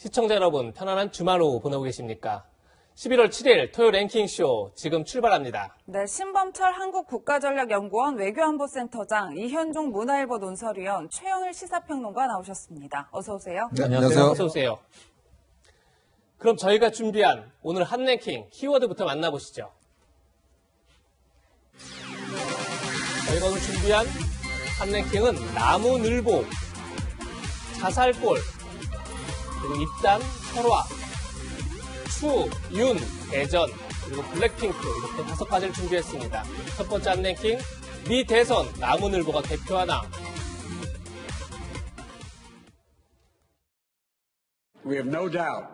시청자 여러분, 편안한 주말 오후 보내고 계십니까? 11월 7일 토요일 랭킹쇼 지금 출발합니다. 네, 신범철 한국국가전략연구원 외교안보센터장, 이현종 문화일보 논설위원, 최영일 시사평론가 나오셨습니다. 어서 오세요. 네, 안녕하세요. 어서 오세요. 그럼 저희가 준비한 오늘 핫랭킹 키워드부터 만나보시죠. 저희가 오늘 준비한 핫랭킹은 나무늘보, 자살골, 그리고 입단, 설화, 추, 윤, 대전, 그리고 블랙핑크 이렇게 5가지를 준비했습니다. 첫 번째 핫랭킹, 미 대선 나무늘보가 개표하나. We have no doubt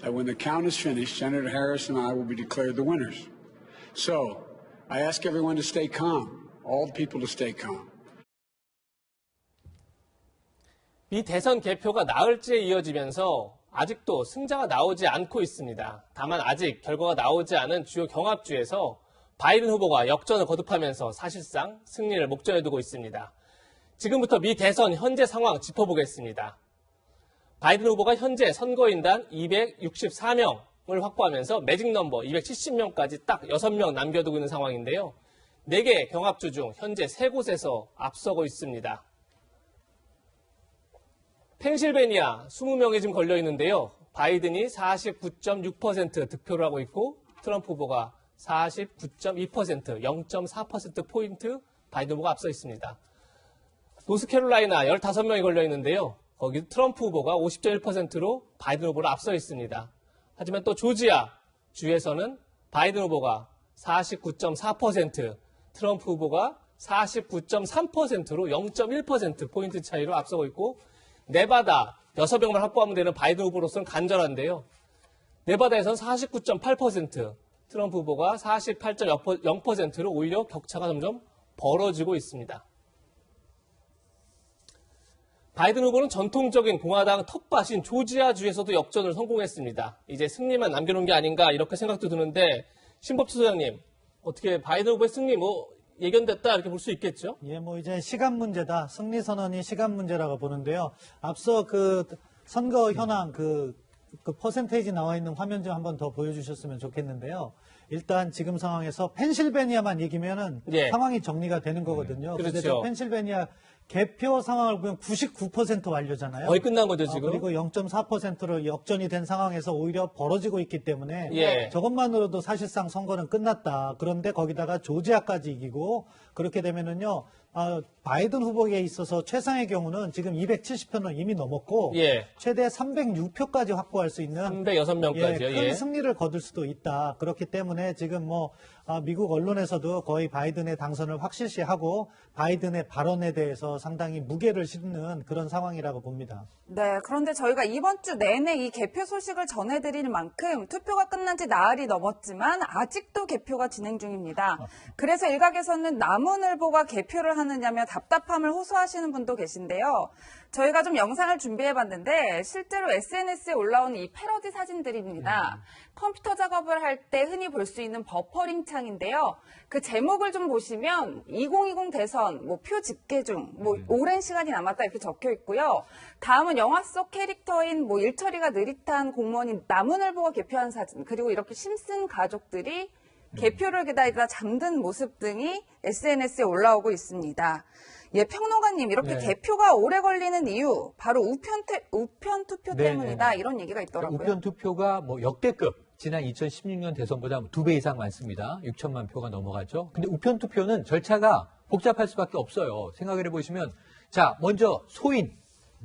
that when the count is finished, Senator Harris and I will be declared the winners. So, I ask everyone to stay calm, all the people to stay calm. 미 대선 개표가 나흘째 이어지면서 아직도 승자가 나오지 않고 있습니다. 다만 아직 결과가 나오지 않은 주요 경합주에서 바이든 후보가 역전을 거듭하면서 사실상 승리를 목전에 두고 있습니다. 지금부터 미 대선 현재 상황 짚어보겠습니다. 바이든 후보가 현재 선거인단 264명을 확보하면서 매직 넘버 270명까지 딱 6명 남겨두고 있는 상황인데요. 4개 경합주 중 현재 3곳에서 앞서고 있습니다. 펜실베니아 20명이 지금 걸려 있는데요. 바이든이 49.6% 득표를 하고 있고 트럼프 후보가 49.2%, 0.4%포인트 바이든 후보가 앞서 있습니다. 노스캐롤라이나 15명이 걸려 있는데요. 거기 트럼프 후보가 50.1%로 바이든 후보를 앞서 있습니다. 하지만 또 조지아 주에서는 바이든 후보가 49.4%, 트럼프 후보가 49.3%로 0.1%포인트 차이로 앞서고 있고 네바다 6명만 확보하면 되는 바이든 후보로서는 간절한데요. 네바다에서는 49.8%, 트럼프 후보가 48.0%로 오히려 격차가 점점 벌어지고 있습니다. 바이든 후보는 전통적인 공화당 텃밭인 조지아주에서도 역전을 성공했습니다. 이제 승리만 남겨놓은 게 아닌가 이렇게 생각도 드는데 신법수 소장님, 어떻게 바이든 후보의 승리 예견됐다 이렇게 볼 수 있겠죠? 예, 이제 시간 문제다. 승리 선언이 시간 문제라고 보는데요. 앞서 그 선거 현황 그 퍼센테이지 나와 있는 화면 좀 한번 더 보여주셨으면 좋겠는데요. 일단 지금 상황에서 펜실베니아만 이기면은 상황이 정리가 되는 거거든요. 그렇죠. 그런데 펜실베니아 개표 상황을 보면 99% 완료잖아요. 거의 끝난 거죠, 지금. 그리고 0.4%로 역전이 된 상황에서 오히려 벌어지고 있기 때문에 저것만으로도 사실상 선거는 끝났다. 그런데 거기다가 조지아까지 이기고 그렇게 되면은요. 바이든 후보에 있어서 최상의 경우는 지금 270표는 이미 넘었고 최대 306표까지 확보할 수 있는 306명까지요. 큰 승리를 거둘 수도 있다. 그렇기 때문에 지금 미국 언론에서도 거의 바이든의 당선을 확실시하고 바이든의 발언에 대해서 상당히 무게를 싣는 그런 상황이라고 봅니다. 네, 그런데 저희가 이번 주 내내 이 개표 소식을 전해드릴 만큼 투표가 끝난 지 나흘이 넘었지만 아직도 개표가 진행 중입니다. 그래서 일각에서는 나무늘보가 개표를 하느냐며 답답함을 호소하시는 분도 계신데요. 저희가 좀 영상을 준비해봤는데 실제로 SNS에 올라온 이 패러디 사진들입니다. 컴퓨터 작업을 할 때 흔히 볼 수 있는 버퍼링 창인데요. 그 제목을 좀 보시면 2020 대선 표 집계 중 오랜 시간이 남았다 이렇게 적혀 있고요. 다음은 영화 속 캐릭터인 일처리가 느릿한 공무원인 나무늘보가 개표한 사진, 그리고 이렇게 심슨 가족들이 개표를 기다리다 잠든 모습 등이 SNS에 올라오고 있습니다. 예, 평론가님, 이렇게 개표가 오래 걸리는 이유, 바로 우편 투표 때문이다, 이런 얘기가 있더라고요. 우편 투표가 역대급, 지난 2016년 대선보다 2배 이상 많습니다. 6천만 표가 넘어가죠. 근데 우편 투표는 절차가 복잡할 수밖에 없어요. 생각을 해보시면, 자, 먼저 소인,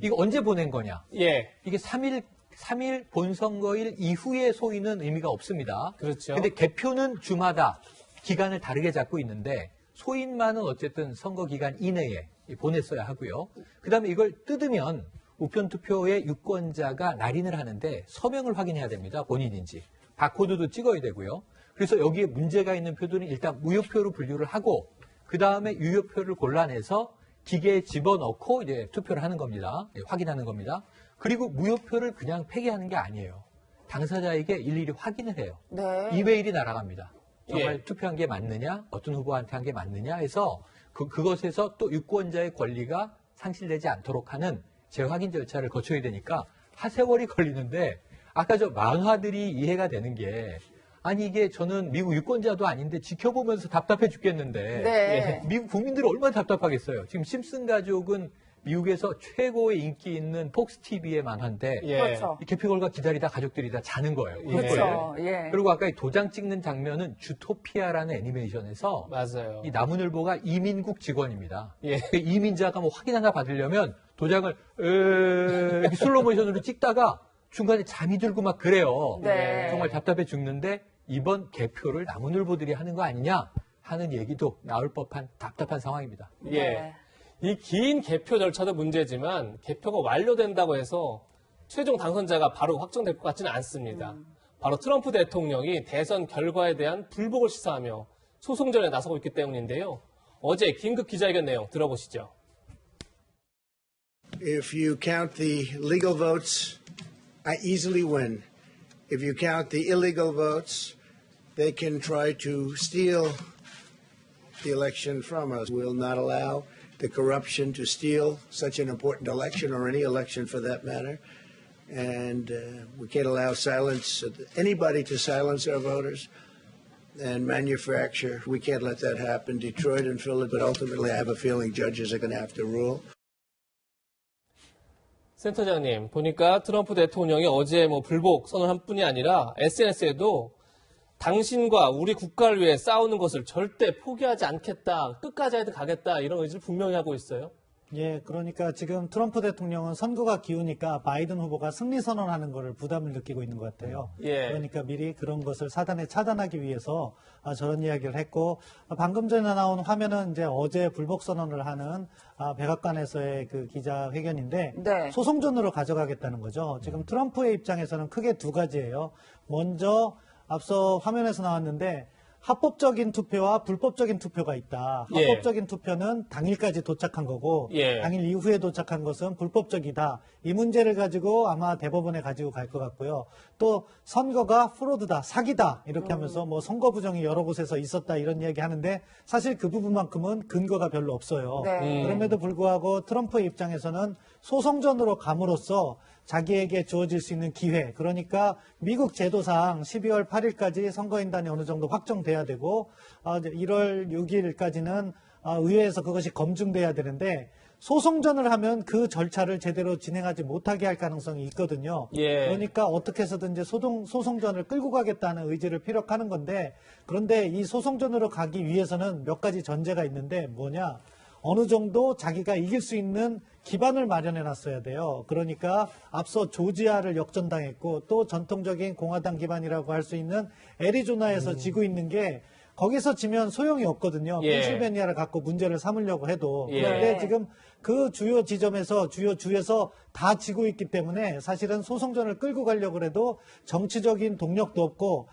이거 언제 보낸 거냐? 이게 3일 본선거일 이후의 소인은 의미가 없습니다. 그렇죠. 근데 개표는 주마다 기간을 다르게 잡고 있는데, 소인만은 어쨌든 선거 기간 이내에 보냈어야 하고요. 그다음에 이걸 뜯으면 우편 투표의 유권자가 날인을 하는데 서명을 확인해야 됩니다. 본인인지. 바코드도 찍어야 되고요. 그래서 여기에 문제가 있는 표들은 일단 무효표로 분류를 하고 그다음에 유효표를 골라내서 기계에 집어넣고 이제 투표를 하는 겁니다. 확인하는 겁니다. 그리고 무효표를 그냥 폐기하는 게 아니에요. 당사자에게 일일이 확인을 해요. 이메일이 날아갑니다. 정말 투표한 게 맞느냐, 어떤 후보한테 한 게 맞느냐 해서 그것에서 또 유권자의 권리가 상실되지 않도록 하는 재확인 절차를 거쳐야 되니까 하세월이 걸리는데 아까 저 만화들이 이해가 되는 게 아니 이게 저는 미국 유권자도 아닌데 지켜보면서 답답해 죽겠는데 네. 미국 국민들이 얼마나 답답하겠어요. 지금 심슨 가족은 미국에서 최고의 인기 있는 폭스 TV의 만화인데 예. 그렇죠. 이 개표 결과 기다리다 가족들이 다 자는 거예요. 그렇죠. 예. 그리고 아까 이 도장 찍는 장면은 주토피아라는 애니메이션에서 맞아요. 이 나무늘보가 이민국 직원입니다. 예. 그 이민자가 뭐 확인 하나 받으려면 도장을 이렇게 슬로우 모션으로 찍다가 중간에 잠이 들고 막 그래요. 네. 정말 답답해 죽는데 이번 개표를 나무늘보들이 하는 거 아니냐 하는 얘기도 나올 법한 답답한 상황입니다. 예. 네. 이 긴 개표 절차도 문제지만 개표가 완료된다고 해서 최종 당선자가 바로 확정될 것 같지는 않습니다. 바로 트럼프 대통령이 대선 결과에 대한 불복을 시사하며 소송전에 나서고 있기 때문인데요. 어제 긴급 기자회견 내용 들어보시죠. If you count the legal votes, I easily win. If you count the illegal votes, they can try to steal the election from us. We'll not allow the corruption to steal such an important election or any election for that matter. And we can't allow anybody to silence our voters and manufacture. We can't let that happen. Detroit and Philly, but ultimately I have a feeling judges are going to have to rule. 센터장님, 보니까 트럼프 대통령이 어제 뭐 불복 선언한 뿐이 아니라 SNS에도 당신과 우리 국가를 위해 싸우는 것을 절대 포기하지 않겠다, 끝까지 가겠다 이런 의지를 분명히 하고 있어요. 예, 그러니까 지금 트럼프 대통령은 선거가 기우니까 바이든 후보가 승리 선언하는 것을 부담을 느끼고 있는 것 같아요. 예. 그러니까 미리 그런 것을 차단하기 위해서 저런 이야기를 했고, 방금 전에 나온 화면은 이제 어제 불복 선언을 하는 백악관에서의 그 기자회견인데 네. 소송전으로 가져가겠다는 거죠. 지금 트럼프의 입장에서는 크게 두 가지예요. 먼저 앞서 화면에서 나왔는데 합법적인 투표와 불법적인 투표가 있다. 예. 합법적인 투표는 당일까지 도착한 거고 예. 당일 이후에 도착한 것은 불법적이다. 이 문제를 가지고 아마 대법원에 가지고 갈 것 같고요. 또 선거가 프로드다, 사기다 이렇게 하면서 뭐 선거 부정이 여러 곳에서 있었다 이런 이야기 하는데 사실 그 부분만큼은 근거가 별로 없어요. 네. 그럼에도 불구하고 트럼프의 입장에서는 소송전으로 감으로써 자기에게 주어질 수 있는 기회, 그러니까 미국 제도상 12월 8일까지 선거인단이 어느 정도 확정돼야 되고 1월 6일까지는 의회에서 그것이 검증돼야 되는데 소송전을 하면 그 절차를 제대로 진행하지 못하게 할 가능성이 있거든요. 예. 그러니까 어떻게 해서든지 소송전을 끌고 가겠다는 의지를 피력하는 건데 그런데 이 소송전으로 가기 위해서는 몇 가지 전제가 있는데 뭐냐? 어느 정도 자기가 이길 수 있는 기반을 마련해 놨어야 돼요. 그러니까 앞서 조지아를 역전당했고 또 전통적인 공화당 기반이라고 할 수 있는 애리조나에서 지고 있는 게 거기서 지면 소용이 없거든요. 예. 펜실베니아를 갖고 문제를 삼으려고 해도. 예. 그런데 지금 그 주요 지점에서 주요 주에서 다 지고 있기 때문에 사실은 소송전을 끌고 가려고 해도 정치적인 동력도 없고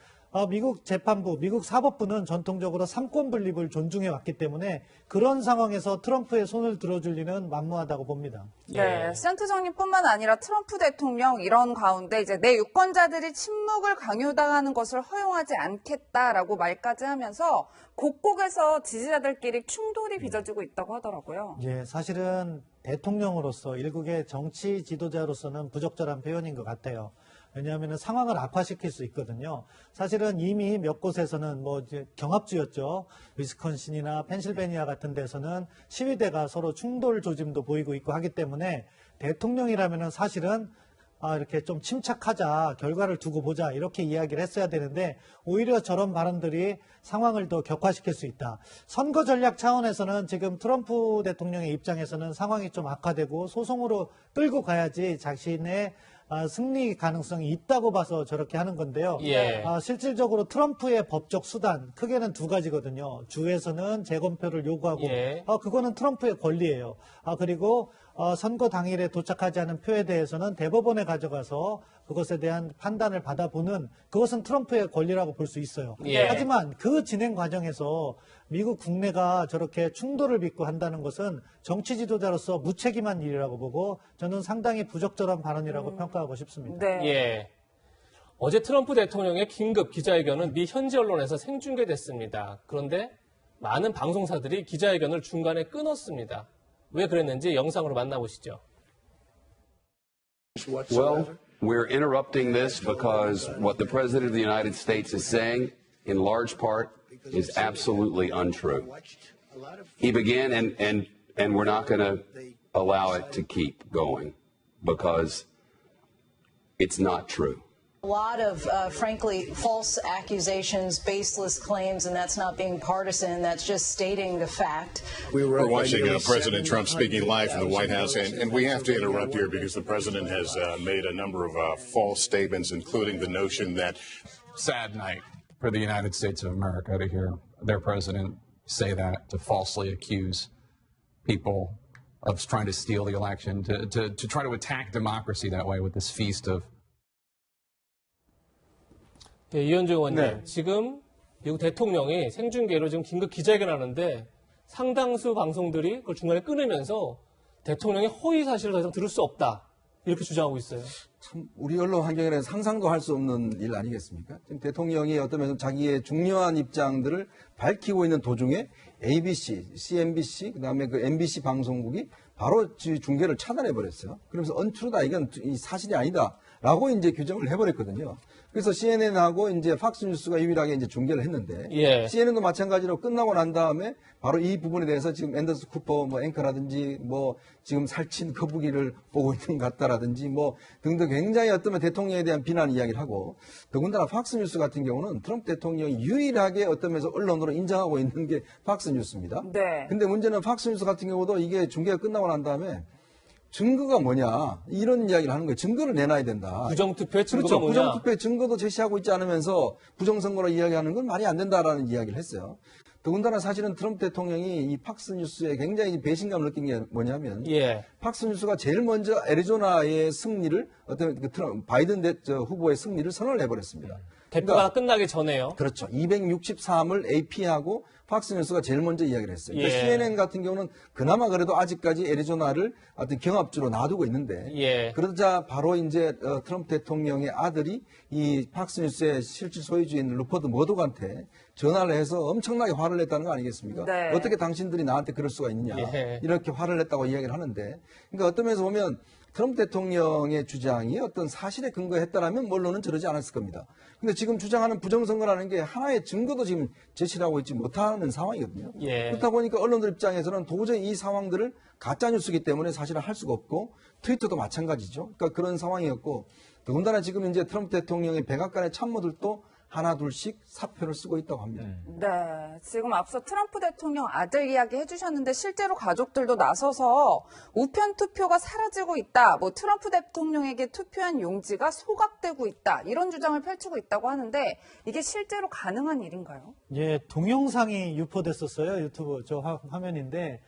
미국 재판부, 미국 사법부는 전통적으로 삼권 분립을 존중해 왔기 때문에 그런 상황에서 트럼프의 손을 들어줄 리는 만무하다고 봅니다. 네, 센터장님뿐만 아니라 트럼프 대통령 이런 가운데 이제 내 유권자들이 침묵을 강요당하는 것을 허용하지 않겠다라고 말까지 하면서 곳곳에서 지지자들끼리 충돌이 빚어지고 있다고 하더라고요. 예, 사실은 대통령으로서 일국의 정치 지도자로서는 부적절한 표현인 것 같아요. 왜냐하면 상황을 악화시킬 수 있거든요. 사실은 이미 몇 곳에서는 뭐 이제 경합주였죠. 위스콘신이나 펜실베니아 같은 데서는 시위대가 서로 충돌 조짐도 보이고 있고 하기 때문에 대통령이라면은 사실은 이렇게 좀 침착하자, 결과를 두고 보자 이렇게 이야기를 했어야 되는데 오히려 저런 발언들이 상황을 더 격화시킬 수 있다. 선거 전략 차원에서는 지금 트럼프 대통령의 입장에서는 상황이 좀 악화되고 소송으로 끌고 가야지 자신의 승리 가능성이 있다고 봐서 저렇게 하는 건데요. 예. 실질적으로 트럼프의 법적 수단 크게는 두 가지거든요. 주에서는 재검표를 요구하고 예. 그거는 트럼프의 권리예요. 그리고 선거 당일에 도착하지 않은 표에 대해서는 대법원에 가져가서 그것에 대한 판단을 받아보는 그것은 트럼프의 권리라고 볼 수 있어요. 예. 하지만 그 진행 과정에서 미국 국내가 저렇게 충돌을 빚고 한다는 것은 정치 지도자로서 무책임한 일이라고 보고 저는 상당히 부적절한 발언이라고 평가하고 싶습니다. 네. 예. 어제 트럼프 대통령의 긴급 기자회견은 미 현지 언론에서 생중계됐습니다. 그런데 많은 방송사들이 기자회견을 중간에 끊었습니다. 왜 그랬는지 영상으로 만나보시죠. whatsoever? We're interrupting this because what the President of the United States is saying, in large part, is absolutely untrue. He began, and we're not going to allow it to keep going because it's not true. A lot of, frankly, false accusations, baseless claims, and that's not being partisan. That's just stating the fact. We're watching President Trump speaking live from the White House, and we have to interrupt here because the president has made a number of false statements, including the notion that sad night for the United States of America to hear their president say that, to falsely accuse people of trying to steal the election, to try to attack democracy that way with this feast of. 예, 이현주 의원님, 네. 지금 미국 대통령이 생중계로 지금 긴급 기자회견하는데 상당수 방송들이 그걸 중간에 끊으면서 대통령의 허위 사실을 더 이상 들을 수 없다 이렇게 주장하고 있어요. 참 우리 언론 환경에는 상상도 할 수 없는 일 아니겠습니까? 지금 대통령이 어떤 면에서 자기의 중요한 입장들을 밝히고 있는 도중에 ABC, CNBC, 그다음에 그 MBC 방송국이 바로 중계를 차단해 버렸어요. 그러면서 언트루다, 이건 사실이 아니다라고 이제 규정을 해버렸거든요. 그래서 CNN하고 이제 팍스뉴스가 유일하게 이제 중계를 했는데, 예. CNN도 마찬가지로 끝나고 난 다음에 바로 이 부분에 대해서 지금 앤더스 쿠퍼 뭐 앵커라든지 뭐 지금 살친 거북이를 보고 있는 것 같다라든지 뭐 등등 굉장히 어떤 대통령에 대한 비난 이야기를 하고, 더군다나 팍스뉴스 같은 경우는 트럼프 대통령이 유일하게 어떤 면에서 언론으로 인정하고 있는 게 팍스뉴스입니다. 네. 근데 문제는 팍스뉴스 같은 경우도 이게 중계가 끝나고 난 다음에 증거가 뭐냐 이런 이야기를 하는 거예요. 증거를 내놔야 된다. 부정투표의 증거가 그렇죠. 뭐냐. 부정투표의 증거도 제시하고 있지 않으면서 부정선거로 이야기하는 건 말이 안 된다라는 이야기를 했어요. 더군다나 사실은 트럼프 대통령이 이 팍스뉴스에 굉장히 배신감을 느낀 게 뭐냐면, 예. 팍스뉴스가 제일 먼저 애리조나의 승리를, 어떤 그 바이든 후보의 승리를 선언을 해버렸습니다. 대표가 끝나기 전에요. 그렇죠. 263을 AP하고 팍스뉴스가 제일 먼저 이야기를 했어요. 예. CNN 같은 경우는 그나마 그래도 아직까지 애리조나를 어떤 경합주로 놔두고 있는데, 예. 그러자 바로 이제 트럼프 대통령의 아들이 이 팍스뉴스의 실질 소유주인 루퍼드 머독한테 전화를 해서 엄청나게 화를 냈다는 거 아니겠습니까? 네. 어떻게 당신들이 나한테 그럴 수가 있느냐, 예. 이렇게 화를 냈다고 이야기를 하는데, 그러니까 어떤 면에서 보면 트럼프 대통령의 주장이 어떤 사실에 근거했다라면 언론은 저러지 않았을 겁니다. 근데 지금 주장하는 부정선거라는 게 하나의 증거도 지금 제시를 하고 있지 못하는 상황이거든요. 예. 그렇다 보니까 언론들 입장에서는 도저히 이 상황들을 가짜뉴스이기 때문에 사실은 할 수가 없고, 트위터도 마찬가지죠. 그러니까 그런 상황이었고, 더군다나 지금 이제 트럼프 대통령의 백악관의 참모들도 하나 둘씩 사표를 쓰고 있다고 합니다. 네, 지금 앞서 트럼프 대통령 아들 이야기 해주셨는데 실제로 가족들도 나서서 우편 투표가 사라지고 있다, 뭐 트럼프 대통령에게 투표한 용지가 소각되고 있다, 이런 주장을 펼치고 있다고 하는데 이게 실제로 가능한 일인가요? 예, 동영상이 유포됐었어요. 유튜브 저 화면인데,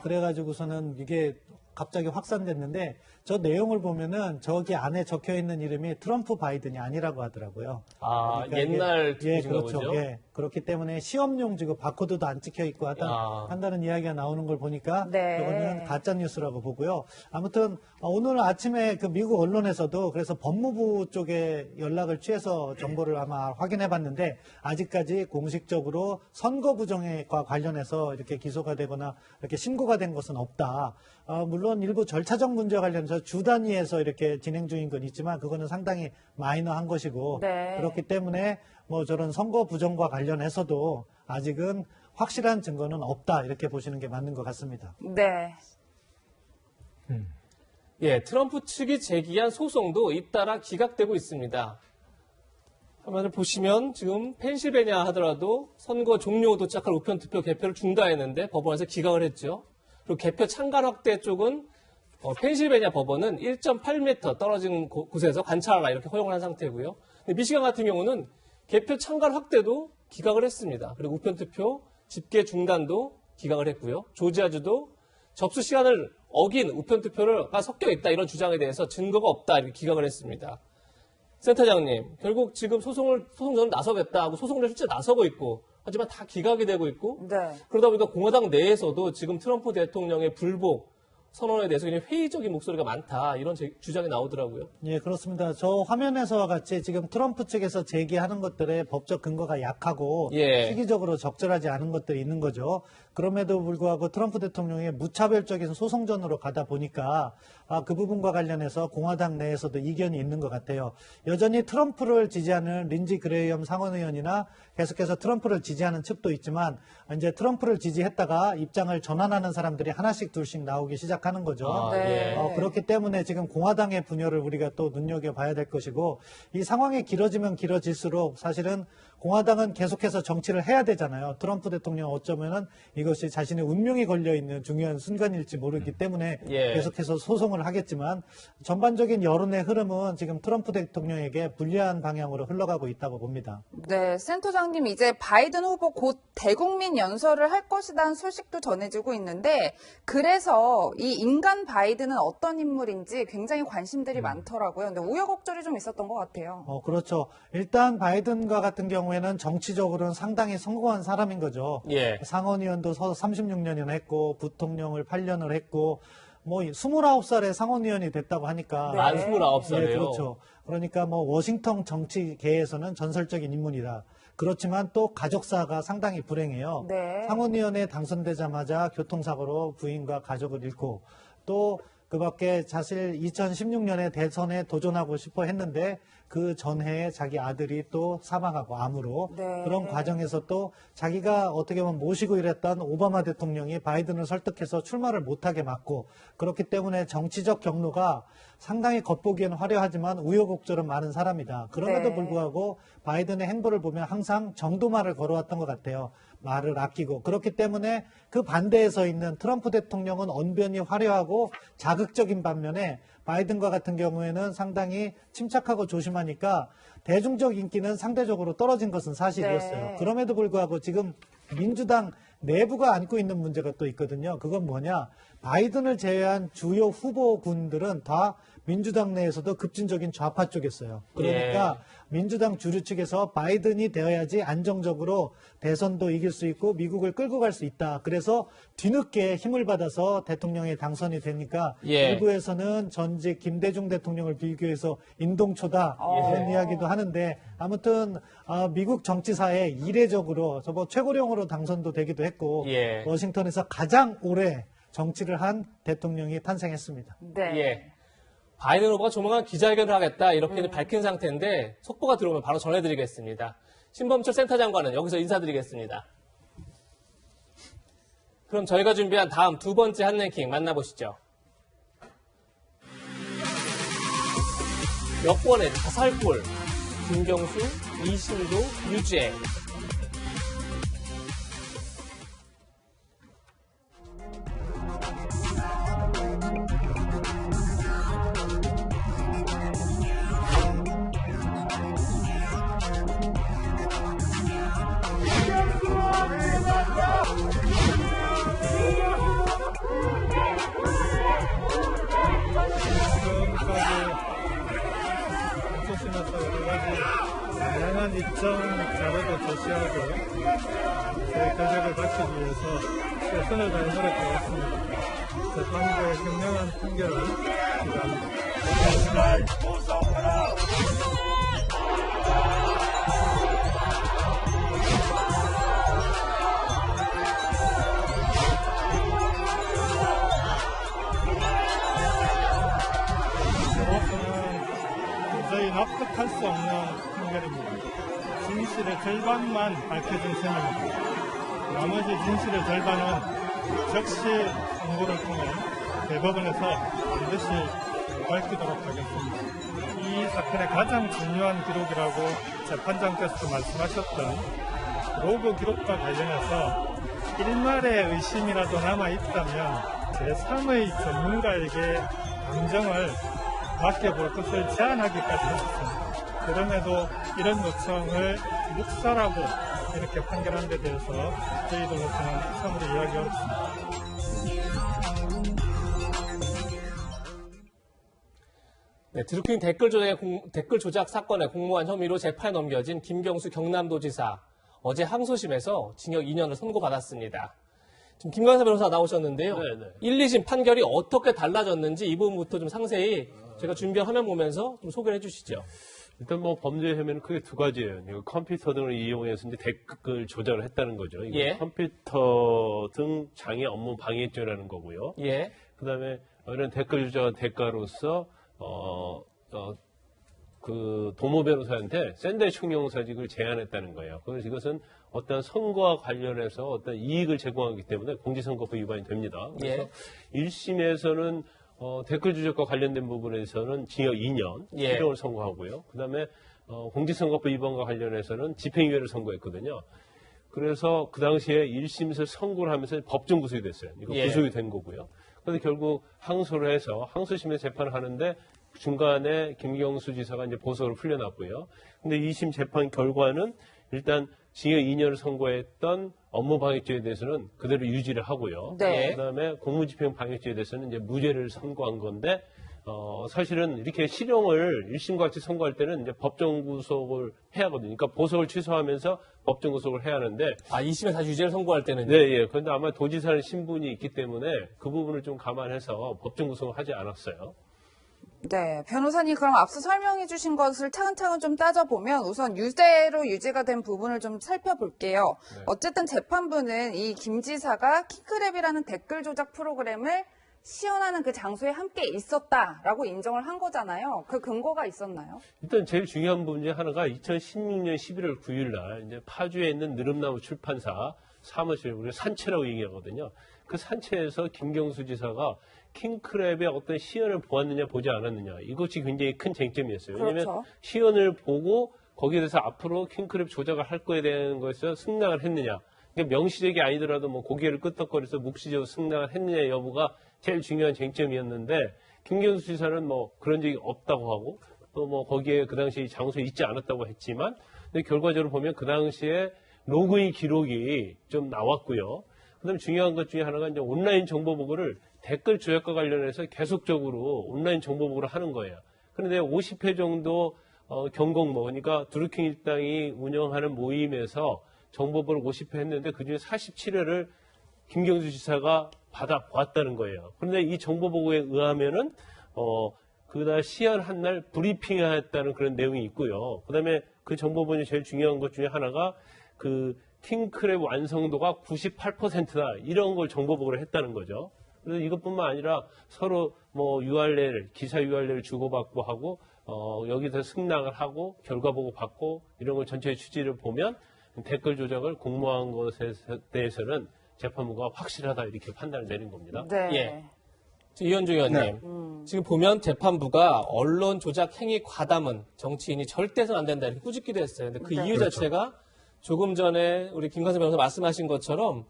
그래가지고서는 이게 갑자기 확산됐는데, 저 내용을 보면은 저기 안에 적혀 있는 이름이 트럼프 바이든이 아니라고 하더라고요. 아, 그러니까 옛날 예, 투표인가 그렇죠. 보죠? 예, 그렇기 때문에 시험용 지금 바코드도 안 찍혀 있고 한다는 이야기가 나오는 걸 보니까 네. 이거는 가짜 뉴스라고 보고요. 아무튼 오늘 아침에 그 미국 언론에서도 그래서 법무부 쪽에 연락을 취해서 정보를 아마 확인해 봤는데, 아직까지 공식적으로 선거 부정과 관련해서 이렇게 기소가 되거나 이렇게 신고가 된 것은 없다. 물론 일부 절차적 문제와 관련해서 주 단위에서 이렇게 진행 중인 건 있지만 그거는 상당히 마이너한 것이고, 네. 그렇기 때문에 뭐 저런 선거 부정과 관련해서도 아직은 확실한 증거는 없다, 이렇게 보시는 게 맞는 것 같습니다. 네. 예, 트럼프 측이 제기한 소송도 잇따라 기각되고 있습니다. 화면을 보시면 지금 펜실베니아 하더라도 선거 종료 도착할 우편투표 개표를 중단했는데 법원에서 기각을 했죠. 그리고 개표 창간 확대 쪽은 펜실베니아 법원은 1.8m 떨어진 곳에서 관찰하라 이렇게 허용을 한 상태고요. 근데 미시간 같은 경우는 개표 창간 확대도 기각을 했습니다. 그리고 우편투표 집계 중단도 기각을 했고요. 조지아주도 접수 시간을 어긴 우편투표가 섞여 있다, 이런 주장에 대해서 증거가 없다, 이렇게 기각을 했습니다. 센터장님, 결국 지금 소송전을 나서겠다 하고 소송을 실제 나서고 있고, 하지만 다 기각이 되고 있고, 네. 그러다 보니까 공화당 내에서도 지금 트럼프 대통령의 불복, 선언에 대해서 굉장히 회의적인 목소리가 많다 이런 주장이 나오더라고요. 예, 그렇습니다. 저 화면에서와 같이 지금 트럼프 측에서 제기하는 것들의 법적 근거가 약하고 예. 시기적으로 적절하지 않은 것들이 있는 거죠. 그럼에도 불구하고 트럼프 대통령이 무차별적인 소송전으로 가다 보니까 그 부분과 관련해서 공화당 내에서도 이견이 있는 것 같아요. 여전히 트럼프를 지지하는 린지 그레이엄 상원의원이나 계속해서 트럼프를 지지하는 측도 있지만 이제 트럼프를 지지했다가 입장을 전환하는 사람들이 하나씩 둘씩 나오기 시작하는 거죠. 네. 그렇기 때문에 지금 공화당의 분열을 우리가 또 눈여겨봐야 될 것이고 이 상황이 길어지면 길어질수록 사실은 공화당은 계속해서 정치를 해야 되잖아요. 트럼프 대통령 어쩌면은 이것이 자신의 운명이 걸려있는 중요한 순간일지 모르기 때문에 예. 계속해서 소송을 하겠지만 전반적인 여론의 흐름은 지금 트럼프 대통령에게 불리한 방향으로 흘러가고 있다고 봅니다. 네, 센터장님 이제 바이든 후보 곧 대국민 연설을 할 것이라는 소식도 전해지고 있는데 그래서 이 인간 바이든은 어떤 인물인지 굉장히 관심들이 많더라고요. 근데 우여곡절이 좀 있었던 것 같아요. 그렇죠. 일단 바이든과 같은 경우에는 정치적으로는 상당히 성공한 사람인 거죠. 예. 상원의원도 36년이나 했고 부통령을 8년을 했고 뭐 29살에 상원의원이 됐다고 하니까 만 29살이에요. 네, 그렇죠. 그러니까 뭐 워싱턴 정치계에서는 전설적인 인물이다. 그렇지만 또 가족사가 상당히 불행해요. 네. 상원의원에 당선되자마자 교통사고로 부인과 가족을 잃고 또 그밖에 사실 2016년에 대선에 도전하고 싶어 했는데 그 전해에 자기 아들이 또 사망하고 암으로 네. 그런 과정에서 또 자기가 어떻게 보면 모시고 일했던 오바마 대통령이 바이든을 설득해서 출마를 못하게 막고 그렇기 때문에 정치적 경로가 상당히 겉보기에는 화려하지만 우여곡절은 많은 사람이다. 그럼에도 네. 불구하고 바이든의 행보를 보면 항상 정도말을 걸어왔던 것 같아요. 말을 아끼고 그렇기 때문에 그 반대에 서 있는 트럼프 대통령은 언변이 화려하고 자극적인 반면에 바이든과 같은 경우에는 상당히 침착하고 조심하니까 대중적 인기는 상대적으로 떨어진 것은 사실이었어요. 네. 그럼에도 불구하고 지금 민주당 내부가 안고 있는 문제가 또 있거든요. 그건 뭐냐? 바이든을 제외한 주요 후보군들은 다 민주당 내에서도 급진적인 좌파 쪽이었어요. 그러니까 민주당 주류 측에서 바이든이 되어야지 안정적으로 대선도 이길 수 있고 미국을 끌고 갈 수 있다. 그래서 뒤늦게 힘을 받아서 대통령에 당선이 되니까 일부에서는 전직 김대중 대통령을 비교해서 인동초다 이런 이야기도 하는데 아무튼 미국 정치사에 이례적으로 저거 최고령으로 당선도 되기도 했고 워싱턴에서 가장 오래 정치를 한 대통령이 탄생했습니다. 네. 예. 바이든 후보가 조만간 기자회견을 하겠다 이렇게 밝힌 상태인데 속보가 들어오면 바로 전해드리겠습니다. 신범철 센터장관은 여기서 인사드리겠습니다. 그럼 저희가 준비한 다음 두 번째 핫랭킹 만나보시죠. 여권의 자살골, 김경수, 이신도, 유죄. 다양한 입증 자료도 제시하고 제 결정을 밝히기 위해서 최선을 다해 노력하겠습니다. 재판부의 현명한 판결을 기대합니다. 도저히 납득할 수 없는 판결입니다. 진실의 절반만 밝혀진 셈입니다. 나머지 진실의 절반은 즉시 선고를 통해 대법원에서 반드시 밝히도록 하겠습니다. 이 사건의 가장 중요한 기록이라고 재판장께서도 말씀하셨던 로그 기록과 관련해서 일말의 의심이라도 남아있다면 제3의 전문가에게 감정을 맡겨볼 것을 제안하기까지 했습니다. 그럼에도 이런 요청을 묵살하고 이렇게 판결한 데 대해서 저희들로서는 참으로 이해하기 어렵습니다. 네, 드루킹 댓글 조작 사건의 공모한 혐의로 재판에 넘겨진 김경수 경남도지사. 어제 항소심에서 징역 2년을 선고받았습니다. 지금 김광사 변호사 나오셨는데요. 네네. 1, 2심 판결이 어떻게 달라졌는지 이 부분부터 좀 상세히 제가 준비한 화면 보면서 좀 소개를 해주시죠. 일단 뭐 범죄 혐의는 크게 두 가지예요. 이거 컴퓨터 등을 이용해서 이제 댓글 조작을 했다는 거죠. 이거 예. 컴퓨터 등 장애 업무 방해죄라는 거고요. 예. 그다음에 이런 댓글 조작 대가로서 그 도모 변호사한테 샌드위치 총영사직을 제안했다는 거예요. 그래서 이것은 어떤 선거와 관련해서 어떤 이익을 제공하기 때문에 공직선거법 위반이 됩니다. 그래서 1심에서는 댓글 조작과 관련된 부분에서는 징역 2년, 실형을 선고하고요. 그다음에 공직선거법 위반과 관련해서는 집행유예를 선고했거든요. 그래서 그 당시에 1심에서 선고를 하면서 법정 구속이 됐어요. 이거 구속이 된 거고요. 그래서 결국 항소를 해서 항소심에서 재판을 하는데 중간에 김경수 지사가 이제 보석을 풀려났고요. 근데 2심 재판 결과는 일단 징역 2년을 선고했던 업무방해죄에 대해서는 그대로 유지를 하고요. 네. 그다음에 공무집행방해죄에 대해서는 이제 무죄를 선고한 건데 사실은 이렇게 실형을 1심과 같이 선고할 때는 이제 법정 구속을 해야 하거든요. 그러니까 보석을 취소하면서 법정 구속을 해야 하는데 2심에 다시 유죄를 선고할 때는 네, 예. 그런데 아마 도지사는 신분이 있기 때문에 그 부분을 좀 감안해서 법정 구속을 하지 않았어요. 네, 변호사님 그럼 앞서 설명해 주신 것을 차근차근 좀 따져보면 우선 유죄로 유죄가 된 부분을 좀 살펴볼게요. 어쨌든 재판부는 이 김 지사가 킹크랩이라는 댓글 조작 프로그램을 시연하는 그 장소에 함께 있었다라고 인정을 한 거잖아요. 그 근거가 있었나요? 일단 제일 중요한 부분 중에 하나가 2016년 11월 9일 날 이제 파주에 있는 느릅나무 출판사 사무실, 우리가 산채라고 얘기하거든요. 그 산채에서 김경수 지사가 킹크랩의 어떤 시연을 보았느냐 보지 않았느냐, 이것이 굉장히 큰 쟁점이었어요. 왜냐하면 그렇죠. 시연을 보고 거기에 대해서 앞으로 킹크랩 조작을 할 거에 대한 것에서 승낙을 했느냐, 그러니까 명시적이 아니더라도 뭐 고개를 끄덕거려서 묵시적으로 승낙을 했느냐 여부가 제일 중요한 쟁점이었는데, 김경수 지사는 뭐 그런 적이 없다고 하고 또 뭐 거기에 그 당시 장소에 있지 않았다고 했지만, 근데 결과적으로 보면 그 당시에 로그인 기록이 좀 나왔고요. 그다음에 중요한 것 중에 하나가 이제 온라인 정보 보고를 댓글 조작과 관련해서 계속적으로 온라인 정보 보고를 하는 거예요. 그런데 50회 정도 경공모, 그러니까 드루킹 일당이 운영하는 모임에서 정보 보고를 50회 했는데 그중에 47회를 김경수 지사가 받아 보았다는 거예요. 그런데 이 정보 보고에 의하면은 그날 시연한 날 브리핑했다는 그런 내용이 있고요. 그다음에 그 정보본이 제일 중요한 것 중에 하나가 그 킹크랩 완성도가 98%다, 이런 걸 정보 보고를 했다는 거죠. 그래서 이것뿐만 아니라 서로 뭐 URL, 기사 URL을 주고받고 하고 여기서 승낙을 하고 결과 보고 받고 이런 걸 전체 취지를 보면 댓글 조작을 공모한 것에 대해서는 재판부가 확실하다, 이렇게 판단을 내린 겁니다. 네. 예. 이현중 의원님, 지금 보면 재판부가 언론 조작 행위 과담은 정치인이 절대 해서는 안 된다, 이렇게 꾸짖기도 했어요. 근데 그 이유 자체가 조금 전에 우리 김광사 변호사 말씀하신 것처럼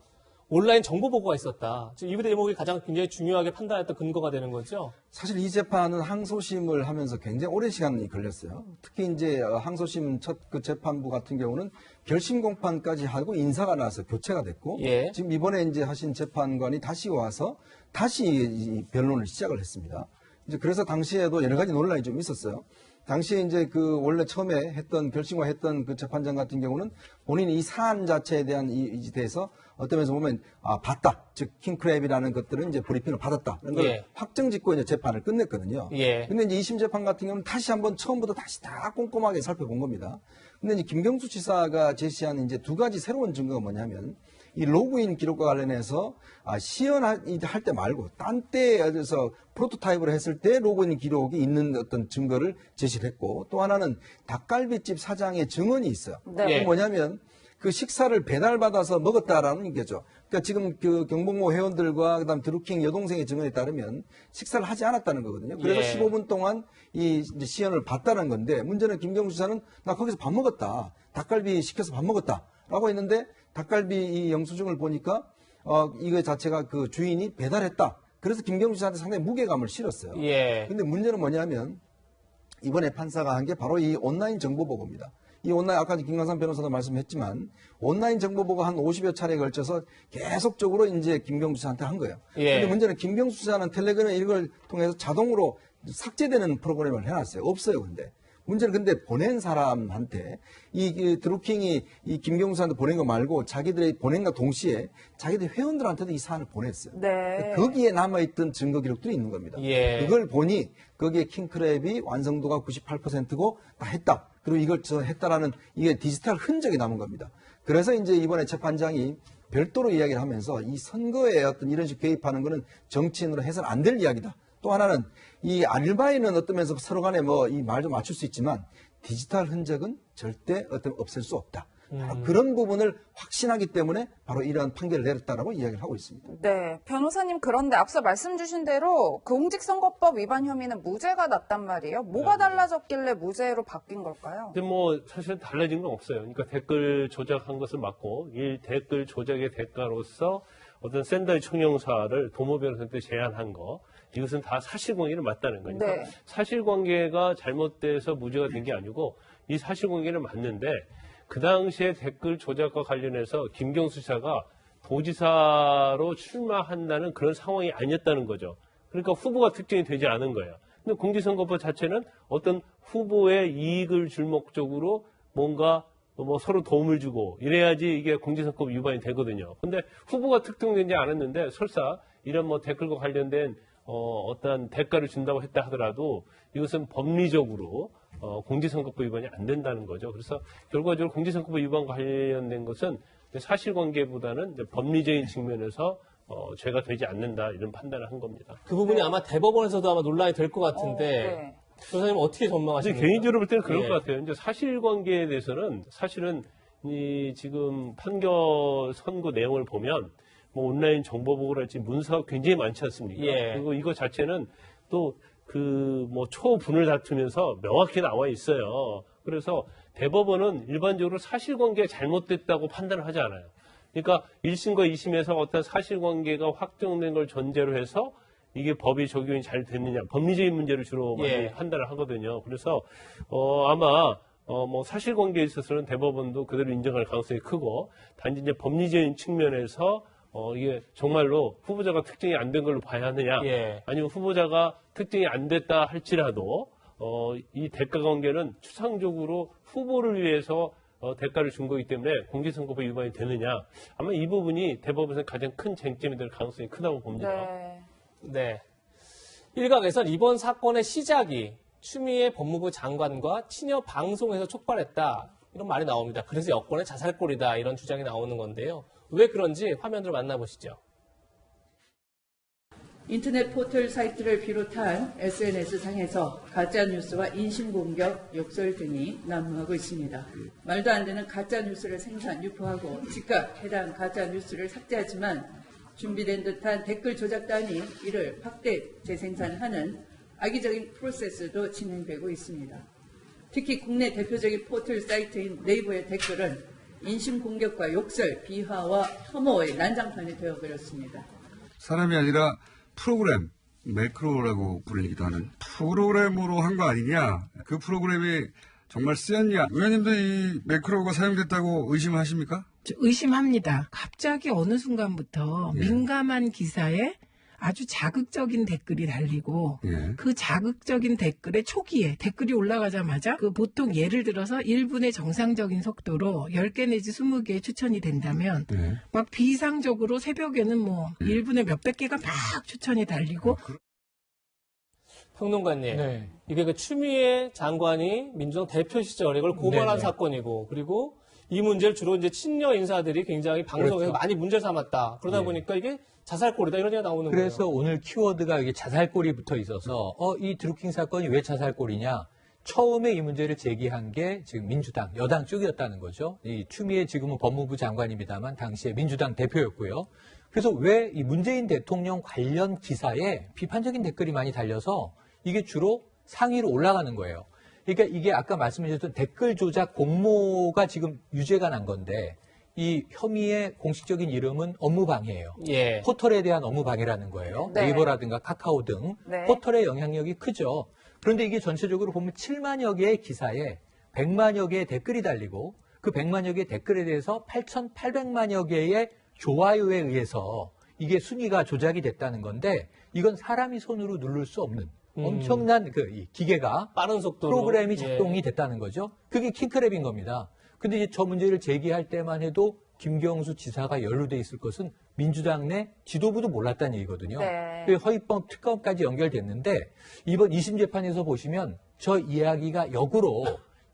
온라인 정보 보고가 있었다. 지금 이 대목이 가장 굉장히 중요하게 판단했던 근거가 되는 거죠. 사실 이 재판은 항소심을 하면서 굉장히 오랜 시간이 걸렸어요. 특히 이제 항소심 첫 그 재판부 같은 경우는 결심 공판까지 하고 인사가 나서 교체가 됐고, 지금 이번에 이제 하신 재판관이 다시 와서 다시 이 변론을 시작을 했습니다. 이제 그래서 당시에도 여러 가지 논란이 좀 있었어요. 당시에 이제 그 원래 처음에 했던 결심과 했던 그 재판장 같은 경우는 본인이 이 사안 자체에 대한 이 대해서 어떤 면에서 보면 봤다, 즉 킹크랩이라는 것들은 이제 브리핑을 받았다, 이런 걸 확정 짓고 이제 재판을 끝냈거든요. 근데 이제 2심 재판 같은 경우는 다시 한번 처음부터 다시 다 꼼꼼하게 살펴본 겁니다. 근데 이제 김경수 지사가 제시한 이제 두 가지 새로운 증거가 뭐냐면, 이 로그인 기록과 관련해서 시연할 때 말고 딴 때에서 프로토타입으로 했을 때 로그인 기록이 있는 어떤 증거를 제시를 했고, 또 하나는 닭갈비집 사장의 증언이 있어요. 그게 뭐냐면 그 식사를 배달받아서 먹었다라는 거죠. 그러니까 지금 그 경복모 회원들과 그다음 드루킹 여동생의 증언에 따르면 식사를 하지 않았다는 거거든요. 그래서 15분 동안 이 이제 시연을 봤다는 건데, 문제는 김경수 지사는 나 거기서 밥 먹었다, 닭갈비 시켜서 밥 먹었다라고 했는데, 닭갈비 이 영수증을 보니까 이거 자체가 그 주인이 배달했다. 그래서 김경수 씨한테 상당히 무게감을 실었어요. 근데 문제는 뭐냐면 이번에 판사가 한 게 바로 이 온라인 정보 보고입니다. 이 온라인, 아까 김광삼 변호사도 말씀했지만 온라인 정보 보고 한 50여 차례에 걸쳐서 계속적으로 이제 김경수 씨한테 한 거예요. 근데 문제는 김경수 씨는 텔레그램 이걸 통해서 자동으로 삭제되는 프로그램을 해놨어요. 없어요, 근데. 문제는 근데 보낸 사람한테 이 드루킹이 이 김경수한테 보낸 거 말고 자기들이 보낸과 동시에 자기들 회원들한테도 이 사안을 보냈어요. 네. 거기에 남아있던 증거 기록들이 있는 겁니다. 예. 그걸 보니 거기에 킹크랩이 완성도가 98%고 다 했다. 그리고 이걸 했다라는 이게 디지털 흔적이 남은 겁니다. 그래서 이제 이번에 재판장이 별도로 이야기를 하면서 이 선거에 어떤 이런 식으로 개입하는 거는 정치인으로 해서는 안 될 이야기다. 또 하나는 이 알바인은 어떤 면에서 서로 간에 뭐 이 말 좀 맞출 수 있지만 디지털 흔적은 절대 어떤 없앨 수 없다. 바로 그런 부분을 확신하기 때문에 바로 이러한 판결을 내렸다라고 이야기를 하고 있습니다. 네, 변호사님 그런데 앞서 말씀 주신 대로 공직선거법 위반 혐의는 무죄가 났단 말이에요. 뭐가 달라졌길래 무죄로 바뀐 걸까요? 근데 뭐 사실 달라진 건 없어요. 그러니까 댓글 조작한 것을 맞고 이 댓글 조작의 대가로서 어떤 샌더의 총영사를 도모 변호사한테 제안한 거 이것은 다 사실관계를 맞다는 거니까 네. 사실관계가 잘못돼서 무죄가 된 게 아니고 이 사실관계는 맞는데 그 당시에 댓글 조작과 관련해서 김경수 지사가 도지사로 출마한다는 그런 상황이 아니었다는 거죠. 그러니까 후보가 특정이 되지 않은 거예요. 근데 공직선거법 자체는 어떤 후보의 이익을 줄 목적으로 뭔가 뭐 서로 도움을 주고 이래야지 이게 공직선거법 위반이 되거든요. 근데 후보가 특정되지 않았는데 설사 이런 뭐 댓글과 관련된 어떤 대가를 준다고 했다 하더라도 이것은 법리적으로 공직선거법 위반이 안 된다는 거죠. 그래서 결과적으로 공직선거법 위반 관련된 것은 사실관계보다는 법리적인 측면에서 죄가 되지 않는다 이런 판단을 한 겁니다. 그 부분이 아마 대법원에서도 아마 논란이 될 것 같은데 네. 변호사님 어떻게 전망하십니까? 개인적으로 볼 때는 그럴 예. 것 같아요. 이제 사실관계에 대해서는 사실은 이 지금 판결 선고 내용을 보면 뭐 온라인 정보 보고랄지 문서가 굉장히 많지 않습니까? 예. 그리고 이거 자체는 또 그 뭐 초분을 다투면서 명확히 나와 있어요. 그래서 대법원은 일반적으로 사실관계가 잘못됐다고 판단을 하지 않아요. 그러니까 1심과 2심에서 어떤 사실관계가 확정된 걸 전제로 해서 이게 법이 적용이 잘 됐느냐, 법리적인 문제를 주로 많이 예. 판단을 하거든요. 그래서 아마 뭐 사실관계에 있어서는 대법원도 그대로 인정할 가능성이 크고 단지 이제 법리적인 측면에서 이게 정말로 후보자가 특정이 안 된 걸로 봐야 하느냐, 예. 아니면 후보자가 특정이 안 됐다 할지라도 이 대가 관계는 추상적으로 후보를 위해서 대가를 준 거기 때문에 공직선거법 위반이 되느냐, 아마 이 부분이 대법원에서 가장 큰 쟁점이 될 가능성이 크다고 봅니다. 네. 네. 일각에선 이번 사건의 시작이 추미애 법무부 장관과 친여 방송에서 촉발했다 이런 말이 나옵니다. 그래서 여권의 자살골이다 이런 주장이 나오는 건데요. 왜 그런지 화면으로 만나보시죠. 인터넷 포털 사이트를 비롯한 SNS상에서 가짜뉴스와 인신공격, 욕설 등이 난무하고 있습니다. 말도 안 되는 가짜뉴스를 생산, 유포하고 즉각 해당 가짜뉴스를 삭제하지만 준비된 듯한 댓글 조작단이 이를 확대 재생산하는 악의적인 프로세스도 진행되고 있습니다. 특히 국내 대표적인 포털 사이트인 네이버의 댓글은 인신공격과 욕설, 비하와 혐오의 난장판이 되어버렸습니다. 사람이 아니라 프로그램, 매크로라고 불리기도 하는 프로그램으로 한 거 아니냐? 그 프로그램이 정말 쓰였냐? 의원님도 이 매크로가 사용됐다고 의심하십니까? 의심합니다. 갑자기 어느 순간부터 민감한 기사에 아주 자극적인 댓글이 달리고 그 자극적인 댓글의 초기에 댓글이 올라가자마자 그 보통 예를 들어서 1분의 정상적인 속도로 10개 내지 20개 추천이 된다면 막 비상적으로 새벽에는 뭐 1분에 몇백 개가 막 추천이 달리고 평론가님, 네. 이게 그 추미애 장관이 민주당 대표 시절에 이걸 고발한 네네. 사건이고, 그리고 이 문제를 주로 이제 친여 인사들이 굉장히 방송에서 그렇죠. 많이 문제를 삼았다. 그러다 예. 보니까 이게 자살골이다 이런 얘기가 나오는 그래서 거예요. 오늘 키워드가 이게 자살골이 붙어 있어서 이 드루킹 사건이 왜 자살골이냐? 처음에 이 문제를 제기한 게 지금 민주당 여당 쪽이었다는 거죠. 이 추미애 지금은 법무부 장관입니다만 당시에 민주당 대표였고요. 그래서 왜 이 문재인 대통령 관련 기사에 비판적인 댓글이 많이 달려서 이게 주로 상위로 올라가는 거예요. 그러니까 이게 아까 말씀하셨던 댓글 조작 공모가 지금 유죄가 난 건데 이 혐의의 공식적인 이름은 업무방해예요. 예. 포털에 대한 업무방해라는 거예요. 네. 네이버라든가 카카오 등 네. 포털의 영향력이 크죠. 그런데 이게 전체적으로 보면 7만여 개의 기사에 100만여 개의 댓글이 달리고 그 100만여 개의 댓글에 대해서 8,800만여 개의 좋아요에 의해서 이게 순위가 조작이 됐다는 건데 이건 사람이 손으로 누를 수 없는 엄청난 이 기계가 빠른 속도로 프로그램이 작동이 됐다는 거죠. 그게 킹크랩인 겁니다. 근데 이제 저 문제를 제기할 때만 해도 김경수 지사가 연루돼 있을 것은 민주당 내 지도부도 몰랐다는 얘기거든요. 네. 그 허위범 특검까지 연결됐는데 이번 2심 재판에서 보시면 저 이야기가 역으로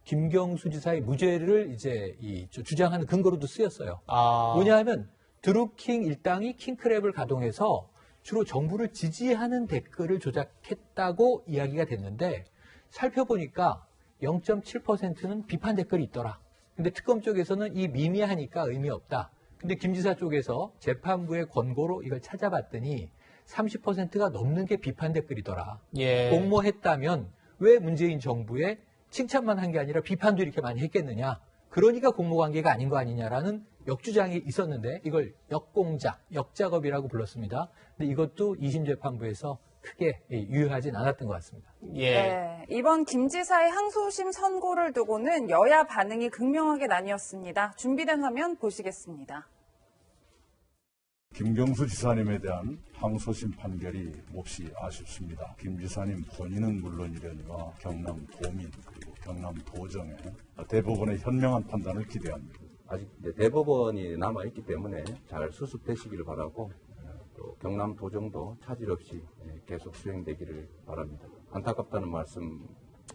김경수 지사의 무죄를 이제 주장하는 근거로도 쓰였어요. 뭐냐 하면 드루킹 일당이 킹크랩을 가동해서 주로 정부를 지지하는 댓글을 조작했다고 이야기가 됐는데 살펴보니까 0.7%는 비판 댓글이 있더라. 근데 특검 쪽에서는 이 미미하니까 의미 없다. 근데 김 지사 쪽에서 재판부의 권고로 이걸 찾아봤더니 30%가 넘는 게 비판 댓글이더라. 공모했다면 왜 문재인 정부에 칭찬만 한 게 아니라 비판도 이렇게 많이 했겠느냐. 그러니까 공모관계가 아닌 거 아니냐라는 역주장이 있었는데 이걸 역공작, 역작업이라고 불렀습니다. 근데 이것도 2심 재판부에서 크게 유효하진 않았던 것 같습니다. 네, 이번 김 지사의 항소심 선고를 두고는 여야 반응이 극명하게 나뉘었습니다. 준비된 화면 보시겠습니다. 김경수 지사님에 대한 항소심 판결이 몹시 아쉽습니다. 김 지사님 본인은 물론이려니와 경남 도민 그리고 경남 도정의 대법원의 현명한 판단을 기대합니다. 아직 이제 대법원이 남아있기 때문에 잘 수습되시기를 바라고 또 경남 도정도 차질 없이 계속 수행되기를 바랍니다. 안타깝다는 말씀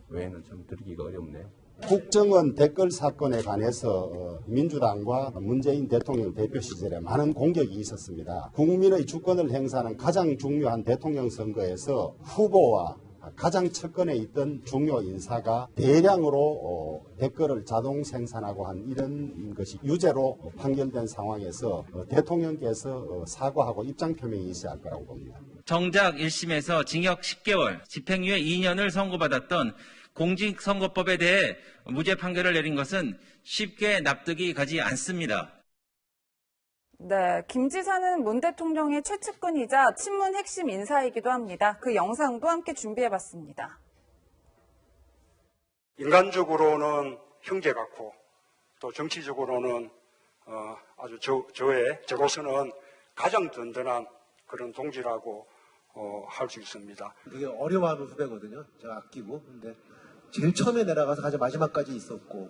외에는 참 드리기가 어렵네요. 국정원 댓글 사건에 관해서 민주당과 문재인 대통령 대표 시절에 많은 공격이 있었습니다. 국민의 주권을 행사하는 가장 중요한 대통령 선거에서 후보와 가장 측근에 있던 중요 인사가 대량으로 댓글을 자동 생산하고 한 이런 것이 유죄로 판결된 상황에서 대통령께서 사과하고 입장 표명이 있어야 할 거라고 봅니다. 정작 1심에서 징역 10개월, 집행유예 2년을 선고받았던 공직선거법에 대해 무죄 판결을 내린 것은 쉽게 납득이 가지 않습니다. 네, 김 지사는 문 대통령의 최측근이자 친문 핵심 인사이기도 합니다. 그 영상도 함께 준비해봤습니다. 인간적으로는 형제 같고 또 정치적으로는 아주 저로서는 가장 든든한 그런 동지라고 할 수 있습니다. 되게 어려워하는 후배거든요. 제가 아끼고. 근데 제일 처음에 내려가서 가장 마지막까지 있었고.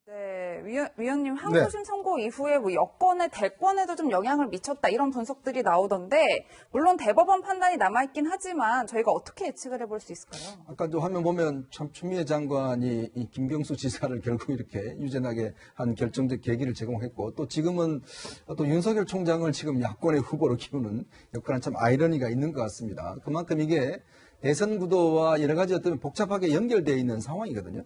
네, 위원님 항소심 선고 이후에 뭐 여권의 대권에도 좀 영향을 미쳤다 이런 분석들이 나오던데 물론 대법원 판단이 남아있긴 하지만 저희가 어떻게 예측을 해볼 수 있을까요? 아까 또 화면 보면 참 추미애 장관이 이 김경수 지사를 결국 이렇게 유죄나게 한 결정적 계기를 제공했고 또 지금은 또 윤석열 총장을 지금 야권의 후보로 키우는 역할은 참 아이러니가 있는 것 같습니다. 그만큼 이게 대선 구도와 여러 가지 어떤 복잡하게 연결되어 있는 상황이거든요.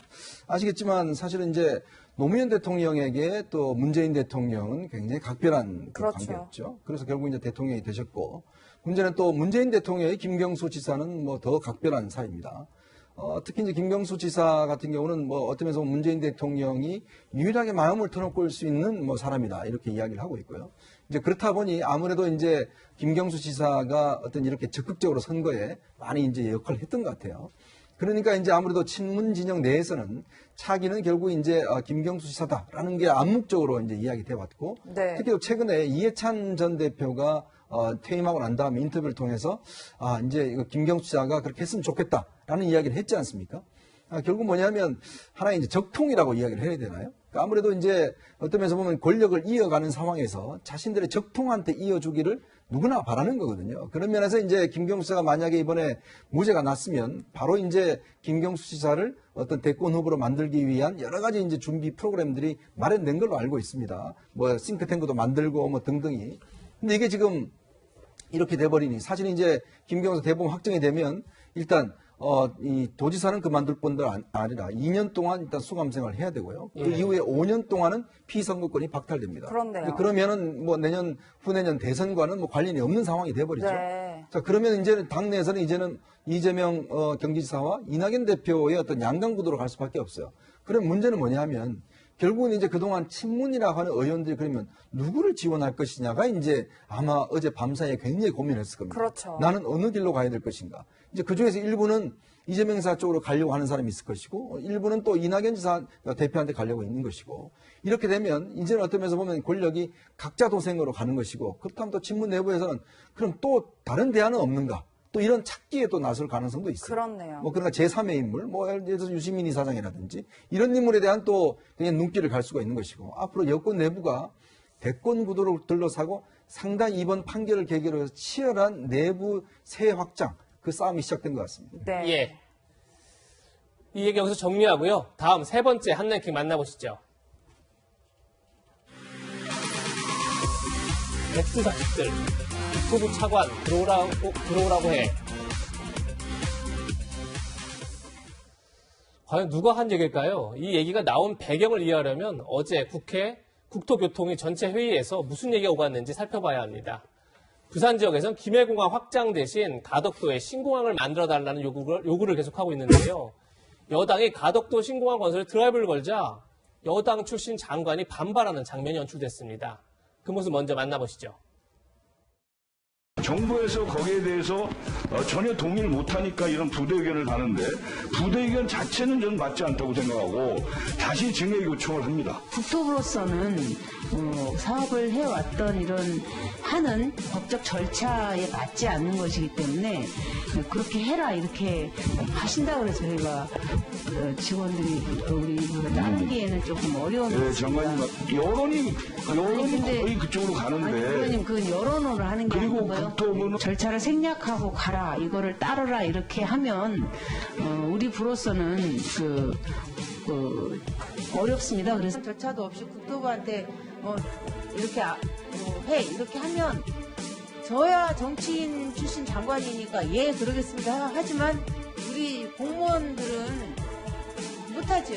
아시겠지만 사실은 이제 노무현 대통령에게 또 문재인 대통령은 굉장히 각별한 그 관계였죠. 그래서 결국 이제 대통령이 되셨고 문제는 또 문재인 대통령의 김경수 지사는 뭐 더 각별한 사이입니다. 특히 이제 김경수 지사 같은 경우는 뭐 어떤 면에서 문재인 대통령이 유일하게 마음을 터놓을 수 있는 뭐 사람이다 이렇게 이야기를 하고 있고요. 이제 그렇다 보니 아무래도 이제 김경수 지사가 어떤 이렇게 적극적으로 선거에 많이 이제 역할을 했던 것 같아요. 그러니까 이제 아무래도 친문 진영 내에서는 차기는 결국 이제 김경수 지사다라는 게 암묵적으로 이제 이야기돼 왔고 네. 특히 최근에 이해찬 전 대표가 퇴임하고 난 다음에 인터뷰를 통해서 이제 이거 김경수 지사가 그렇게 했으면 좋겠다라는 이야기를 했지 않습니까? 결국 뭐냐면 하나의 이제 적통이라고 이야기를 해야 되나요? 그러니까 아무래도 이제 어떤 면에서 보면 권력을 이어가는 상황에서 자신들의 적통한테 이어주기를 누구나 바라는 거거든요. 그런 면에서 이제 김경수 지사가 만약에 이번에 무죄가 났으면 바로 이제 김경수 지사를 어떤 대권 후보로 만들기 위한 여러 가지 이제 준비 프로그램들이 마련된 걸로 알고 있습니다. 뭐 싱크탱크도 만들고 뭐 등등이. 근데 이게 지금 이렇게 돼버리니 사실 이제 김경수 대법원 확정이 되면 일단 이 도지사는 그만둘 뿐들 아니라 2년 동안 일단 수감생활을 해야 되고요. 그 이후에 5년 동안은 피선거권이 박탈됩니다. 그렇네요. 그러면은 뭐 내년 후내년 대선과는 뭐 관련이 없는 상황이 돼버리죠. 네. 자 그러면 이제는 당내에서는 이제는 이재명 경기지사와 이낙연 대표의 어떤 양강구도로 갈 수밖에 없어요. 그럼 문제는 뭐냐면 결국은 이제 그동안 친문이라고 하는 의원들이 그러면 누구를 지원할 것이냐가 이제 아마 어제 밤사이에 굉장히 고민했을 겁니다. 그렇죠. 나는 어느 길로 가야 될 것인가. 이제 그 중에서 일부는 이재명 지사 쪽으로 가려고 하는 사람이 있을 것이고 일부는 또 이낙연 지사 대표한테 가려고 있는 것이고 이렇게 되면 이제는 어떤 면에서 보면 권력이 각자 도생으로 가는 것이고 그렇다면 또 친문 내부에서는 그럼 또 다른 대안은 없는가. 또 이런 찾기에 또 나설 가능성도 있어요. 그렇네요. 뭐 그러니까 제3의 인물, 뭐 예를 들어서 유시민 이사장이라든지 이런 인물에 대한 또 그냥 눈길을 갈 수가 있는 것이고 앞으로 여권 내부가 대권 구도를 둘러싸고 상당히 이번 판결을 계기로 해서 치열한 내부 세 확장 그 싸움이 시작된 것 같습니다. 네. 예. 이 얘기 여기서 정리하고요. 다음 세 번째 한랭킹 만나보시죠. 백수 자식들, 후보 차관 들어오라고 해. 과연 누가 한 얘기일까요? 이 얘기가 나온 배경을 이해하려면 어제 국회 국토교통위 전체 회의에서 무슨 얘기가 오갔는지 살펴봐야 합니다. 부산 지역에선 김해공항 확장 대신 가덕도에 신공항을 만들어달라는 요구를 계속하고 있는데요. 여당이 가덕도 신공항 건설에 드라이브를 걸자 여당 출신 장관이 반발하는 장면이 연출됐습니다. 그 모습 먼저 만나보시죠. 정부에서 거기에 대해서 전혀 동의를 못하니까 이런 부대 의견을 다는데 부대 의견 자체는 저는 맞지 않다고 생각하고 다시 증액 요청을 합니다. 국토부로서는 사업을 해왔던 이런 하는 법적 절차에 맞지 않는 것이기 때문에 그렇게 해라 이렇게 하신다고 해서 저희가 직원들이 우리 따르기에는 조금 어려운 네, 장관님 여론이 거의 그쪽으로 가는데 아니, 의원님 그 여론으로 하는 게 그리고 아니고요. 국토부는 절차를 생략하고 가라 이거를 따르라 이렇게 하면 우리 부로서는 어렵습니다. 그래서 절차도 없이 국토부한테 이렇게 해 이렇게 하면 저야 정치인 출신 장관이니까 예 그러겠습니다 하지만 우리 공무원들은 못하죠.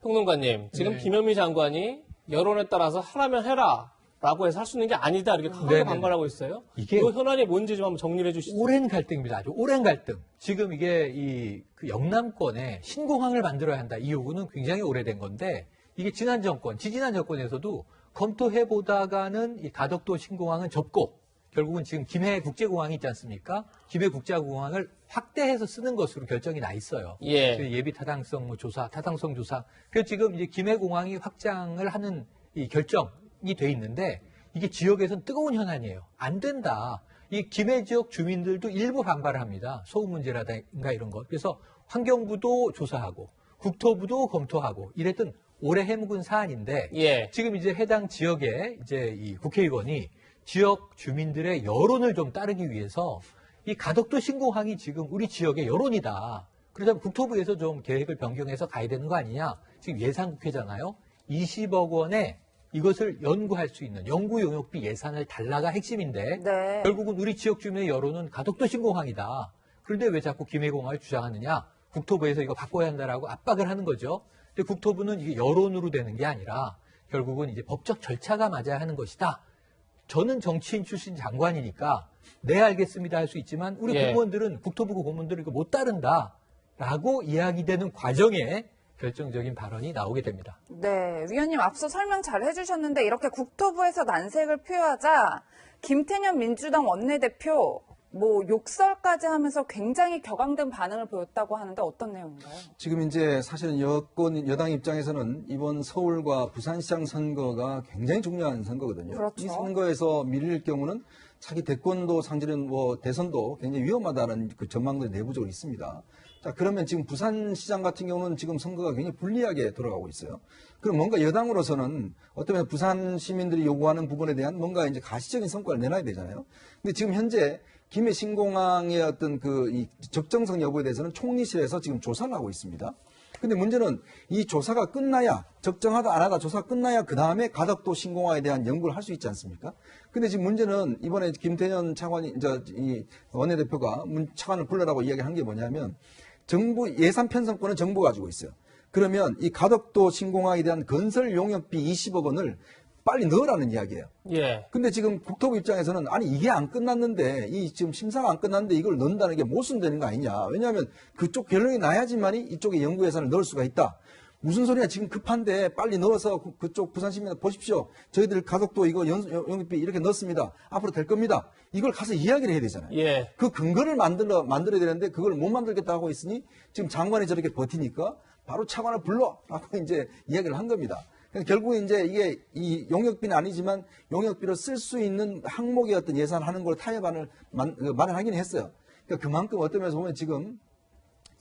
평론가님, 지금 네. 김현미 장관이 여론에 따라서 하라면 해라 라고 해서 할 수 있는 게 아니다 이렇게 강하게 반발하고 있어요. 이게 이 현안이 뭔지 좀 한번 정리를 해주시죠. 오랜 갈등입니다. 아주 오랜 갈등. 지금 이게 그 영남권에 신공항을 만들어야 한다. 이 요구는 굉장히 오래된 건데 이게 지난 정권, 지지난 정권에서도 검토해보다가는 이 가덕도 신공항은 접고 결국은 지금 김해국제공항이 있지 않습니까? 김해국제공항을 확대해서 쓰는 것으로 결정이 나 있어요. 예. 예비 타당성 조사, 타당성 조사. 그래서 지금 이제 김해공항이 확장을 하는 이 결정이 돼 있는데 이게 지역에서는 뜨거운 현안이에요. 안 된다. 이 김해 지역 주민들도 일부 반발을 합니다. 소음 문제라든가 이런 것. 그래서 환경부도 조사하고 국토부도 검토하고 이랬던 오래 해묵은 사안인데 예. 지금 이제 해당 지역에 이제 이 국회의원이 지역 주민들의 여론을 좀 따르기 위해서 이 가덕도 신공항이 지금 우리 지역의 여론이다. 그러자면 국토부에서 좀 계획을 변경해서 가야 되는 거 아니냐. 지금 예산국회잖아요. 20억 원에 이것을 연구할 수 있는 연구 용역비 예산을 달라가 핵심인데 네. 결국은 우리 지역 주민의 여론은 가덕도 신공항이다. 그런데 왜 자꾸 김해공항을 주장하느냐. 국토부에서 이거 바꿔야 한다라고 압박을 하는 거죠. 근데 국토부는 이게 여론으로 되는 게 아니라 결국은 이제 법적 절차가 맞아야 하는 것이다. 저는 정치인 출신 장관이니까 네 알겠습니다 할 수 있지만 우리 예. 공무원들은 국토부 공무원들은 이거 못 따른다라고 이야기되는 과정에 결정적인 발언이 나오게 됩니다. 네, 위원님 앞서 설명 잘 해주셨는데 이렇게 국토부에서 난색을 표하자 김태년 민주당 원내대표 욕설까지 하면서 굉장히 격앙된 반응을 보였다고 하는데 어떤 내용인가요? 지금 이제 사실은 여당 입장에서는 이번 서울과 부산시장 선거가 굉장히 중요한 선거거든요. 그렇죠. 이 선거에서 밀릴 경우는 자기 대권도 상실은 대선도 굉장히 위험하다는 그 전망들이 내부적으로 있습니다. 자, 그러면 지금 부산시장 같은 경우는 지금 선거가 굉장히 불리하게 돌아가고 있어요. 그럼 뭔가 여당으로서는 어쩌면 부산 시민들이 요구하는 부분에 대한 뭔가 이제 가시적인 성과를 내놔야 되잖아요. 근데 지금 현재 김해 신공항의 어떤 이 적정성 여부에 대해서는 총리실에서 지금 조사를 하고 있습니다. 근데 문제는 이 조사가 끝나야 적정하다 안 하다 조사가 끝나야 그 다음에 가덕도 신공항에 대한 연구를 할 수 있지 않습니까? 근데 지금 문제는 이번에 김태년 차관이 이 원내대표가 차관을 불러라고 이야기한 게 뭐냐면 정부 예산 편성권은 정부가 가지고 있어요. 그러면 이 가덕도 신공항에 대한 건설 용역비 20억 원을 빨리 넣으라는 이야기예요. 예. 근데 지금 국토부 입장에서는 아니 이게 안 끝났는데 지금 심사가 안 끝났는데 이걸 넣는다는 게 모순되는 거 아니냐. 왜냐하면 그쪽 결론이 나야지만이 이쪽에 연구 예산을 넣을 수가 있다. 무슨 소리야 지금 급한데 빨리 넣어서 그쪽 부산 시민 보십시오. 저희들 가덕도 이거 용역비 이렇게 넣습니다. 앞으로 될 겁니다. 이걸 가서 이야기를 해야 되잖아요. 예. 그 근거를 만들어야 되는데 그걸 못 만들겠다 하고 있으니 지금 장관이 저렇게 버티니까 바로 차관을 불러라고 이제 이야기를 한 겁니다. 결국에 이제 이게 이 용역비는 아니지만 용역비로 쓸 수 있는 항목의 어떤 예산하는 걸 타협안을 마련하긴 했어요. 그러니까 그만큼 어떤 면에서 보면 지금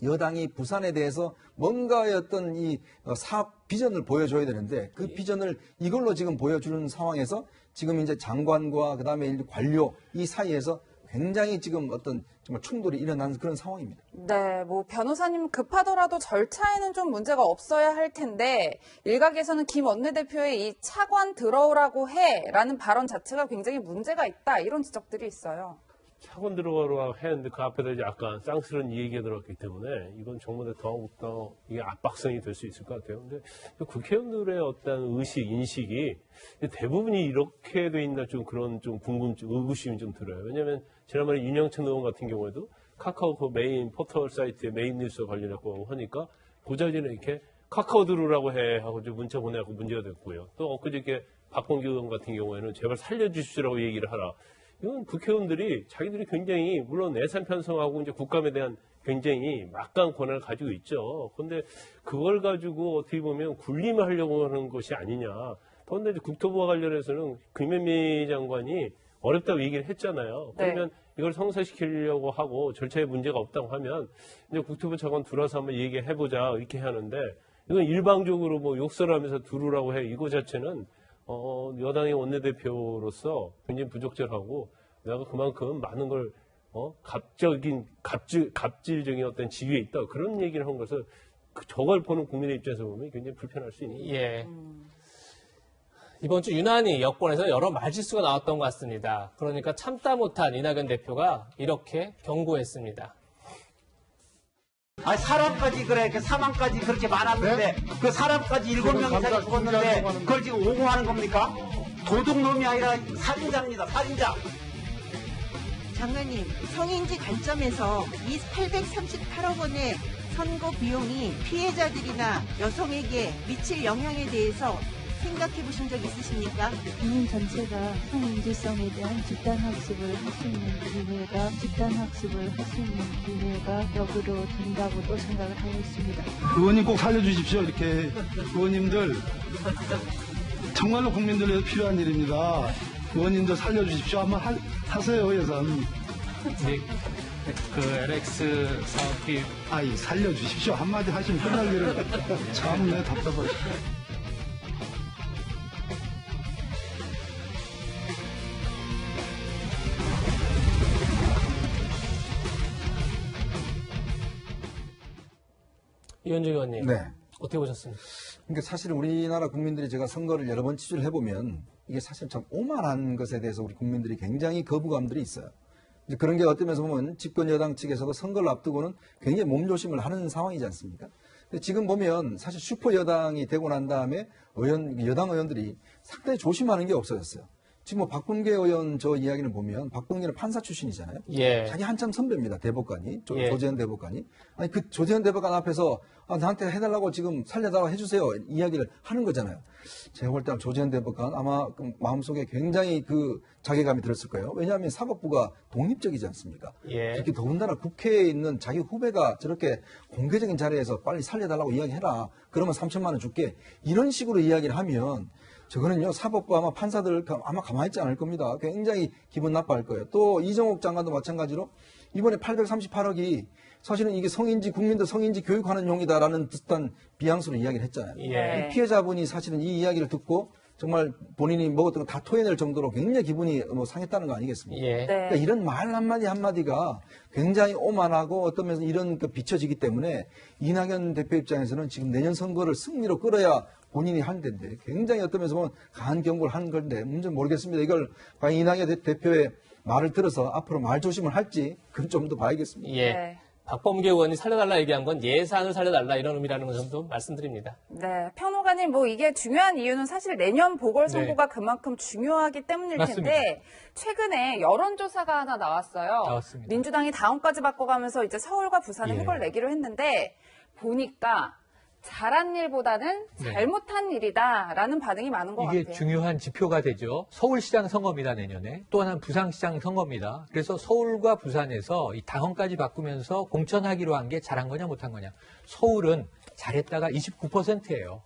여당이 부산에 대해서 뭔가의 어떤 이 사업 비전을 보여줘야 되는데 그 비전을 이걸로 지금 보여주는 상황에서 지금 이제 장관과 그다음에 관료 이 사이에서 굉장히 지금 어떤 정말 충돌이 일어나는 그런 상황입니다. 네, 뭐 변호사님 급하더라도 절차에는 좀 문제가 없어야 할 텐데 일각에서는 김 원내대표의 이 차관 들어오라고 해라는 발언 자체가 굉장히 문제가 있다 이런 지적들이 있어요. 차관 들어가라고 했는데 그 앞에다 이제 약간 쌍스러운 얘기가 들어갔기 때문에 이건 정부에 더욱더 이게 압박성이 될 수 있을 것 같아요. 근데 국회의원들의 어떤 의식, 인식이 대부분이 이렇게 돼 있나 좀 그런 좀 궁금증, 의구심이 좀 들어요. 왜냐하면 지난번에 윤영천 의원 같은 경우에도 카카오 그 메인 포털 사이트에 메인 뉴스와 관련해서 하니까 보좌진에 이렇게 카카오 들으라고 해 하고 좀 문자 보내고 문제가 됐고요. 또 엊그저께 박범계 의원 같은 경우에는 제발 살려주십시오라고 얘기를 하라. 이건 국회의원들이 자기들이 굉장히 물론 예산 편성하고 이제 국감에 대한 굉장히 막강한 권한을 가지고 있죠. 그런데 그걸 가지고 어떻게 보면 군림을 하려고 하는 것이 아니냐. 그런데 이제 국토부와 관련해서는 김현미 장관이 어렵다고 얘기를 했잖아요. 그러면 이걸 성사시키려고 하고 절차에 문제가 없다고 하면 이제 국토부 차관 들어서 한번 얘기해보자 이렇게 하는데 이건 일방적으로 뭐 욕설하면서 두르라고 해 이거 자체는 여당의 원내대표로서 굉장히 부적절하고 내가 그만큼 많은 걸 갑질적인 어떤 지위에 있다 그런 얘기를 한 것을 저걸 보는 국민의 입장에서 보면 굉장히 불편할 수 있는. 예. 이번 주 유난히 여권에서 여러 말실수가 나왔던 것 같습니다. 그러니까 참다 못한 이낙연 대표가 이렇게 경고했습니다. 아니 사람까지 그렇게 사망까지 그렇게 많았는데 그 사람까지 7명 이상이 죽었는데 그걸 지금 옹호하는 겁니까? 도둑놈이 아니라 살인자입니다. 살인자. 장관님, 성인지 관점에서 이 838억 원의 선거 비용이 피해자들이나 여성에게 미칠 영향에 대해서 생각해 보신 적 있으십니까? 국민 전체가 성인지성에 대한 집단학습을 할 수 있는 기회가 역으로 된다고도 생각을 하고 있습니다. 의원님 꼭 살려주십시오. 이렇게 의원님들 정말로 국민들 위해서 필요한 일입니다. 의원님들 살려주십시오. 한번 하세요 예산. 네, 그 LX 사업비 살려주십시오. 한마디 하시면 끝날 일을 참 내 답답하시죠. 이현주 의원님, 네. 어떻게 보셨습니까? 그러니까 사실 우리나라 국민들이 제가 선거를 여러 번 취재를 해보면 이게 사실 참 오만한 것에 대해서 우리 국민들이 굉장히 거부감들이 있어요. 이제 그런 게 어떤 면에서 보면 집권 여당 측에서도 선거를 앞두고는 굉장히 몸조심을 하는 상황이지 않습니까? 근데 지금 보면 사실 슈퍼 여당이 되고 난 다음에 여당 의원들이 상당히 조심하는 게 없어졌어요. 지금 뭐 박범계 의원 저 이야기를 보면 박범계는 판사 출신이잖아요. 예. 자기 한참 선배입니다. 대법관이. 예. 조재현 대법관이. 아니 그 조재현 대법관 앞에서 나한테 해달라고 지금 살려달라고 해주세요. 이야기를 하는 거잖아요. 제가 볼 때는 조재현 대법관 아마 그 마음속에 굉장히 그 자괴감이 들었을 거예요. 왜냐하면 사법부가 독립적이지 않습니까? 예. 특히 더군다나 국회에 있는 자기 후배가 저렇게 공개적인 자리에서 빨리 살려달라고 이야기해라. 그러면 3천만 원 줄게. 이런 식으로 이야기를 하면 저거는요, 사법부 아마 판사들 아마 가만히 있지 않을 겁니다. 굉장히 기분 나빠할 거예요. 또 이정옥 장관도 마찬가지로 이번에 838억이 사실은 이게 국민들 성인지 교육하는 용이다라는 듯한 비양수로 이야기를 했잖아요. 예. 이 피해자분이 사실은 이 이야기를 듣고 정말 본인이 먹었던 거 다 토해낼 정도로 굉장히 기분이 상했다는 거 아니겠습니까? 예. 네. 그러니까 이런 말 한마디가 굉장히 오만하고 어떤 면에서 이런 비춰지기 때문에 이낙연 대표 입장에서는 지금 내년 선거를 승리로 끌어야 본인이 한 데인데 굉장히 어떤 면에서 보면 강한 경고를 하는 건데 문제는 모르겠습니다. 이걸 과연 이낙연 대표의 말을 들어서 앞으로 말 조심을 할지 그건 좀 더 봐야겠습니다. 예. 네. 박범계 의원이 살려달라 얘기한 건 예산을 살려달라 이런 의미라는 점도 말씀드립니다. 네, 평론가님 이게 중요한 이유는 사실 내년 보궐선거가 그만큼 중요하기 때문일 맞습니다. 텐데 최근에 여론조사가 하나 나왔어요. 나왔습니다. 민주당이 다음까지 바꿔가면서 이제 서울과 부산에 획을 내기로 했는데 보니까 잘한 일보다는 잘못한 일이다라는 반응이 많은 것 이게 같아요. 중요한 지표가 되죠. 서울시장 선거입니다, 내년에. 또 하나는 부산시장 선거입니다. 그래서 서울과 부산에서 이 당헌까지 바꾸면서 공천하기로 한 게 잘한 거냐 못한 거냐. 서울은 잘했다가 29%예요.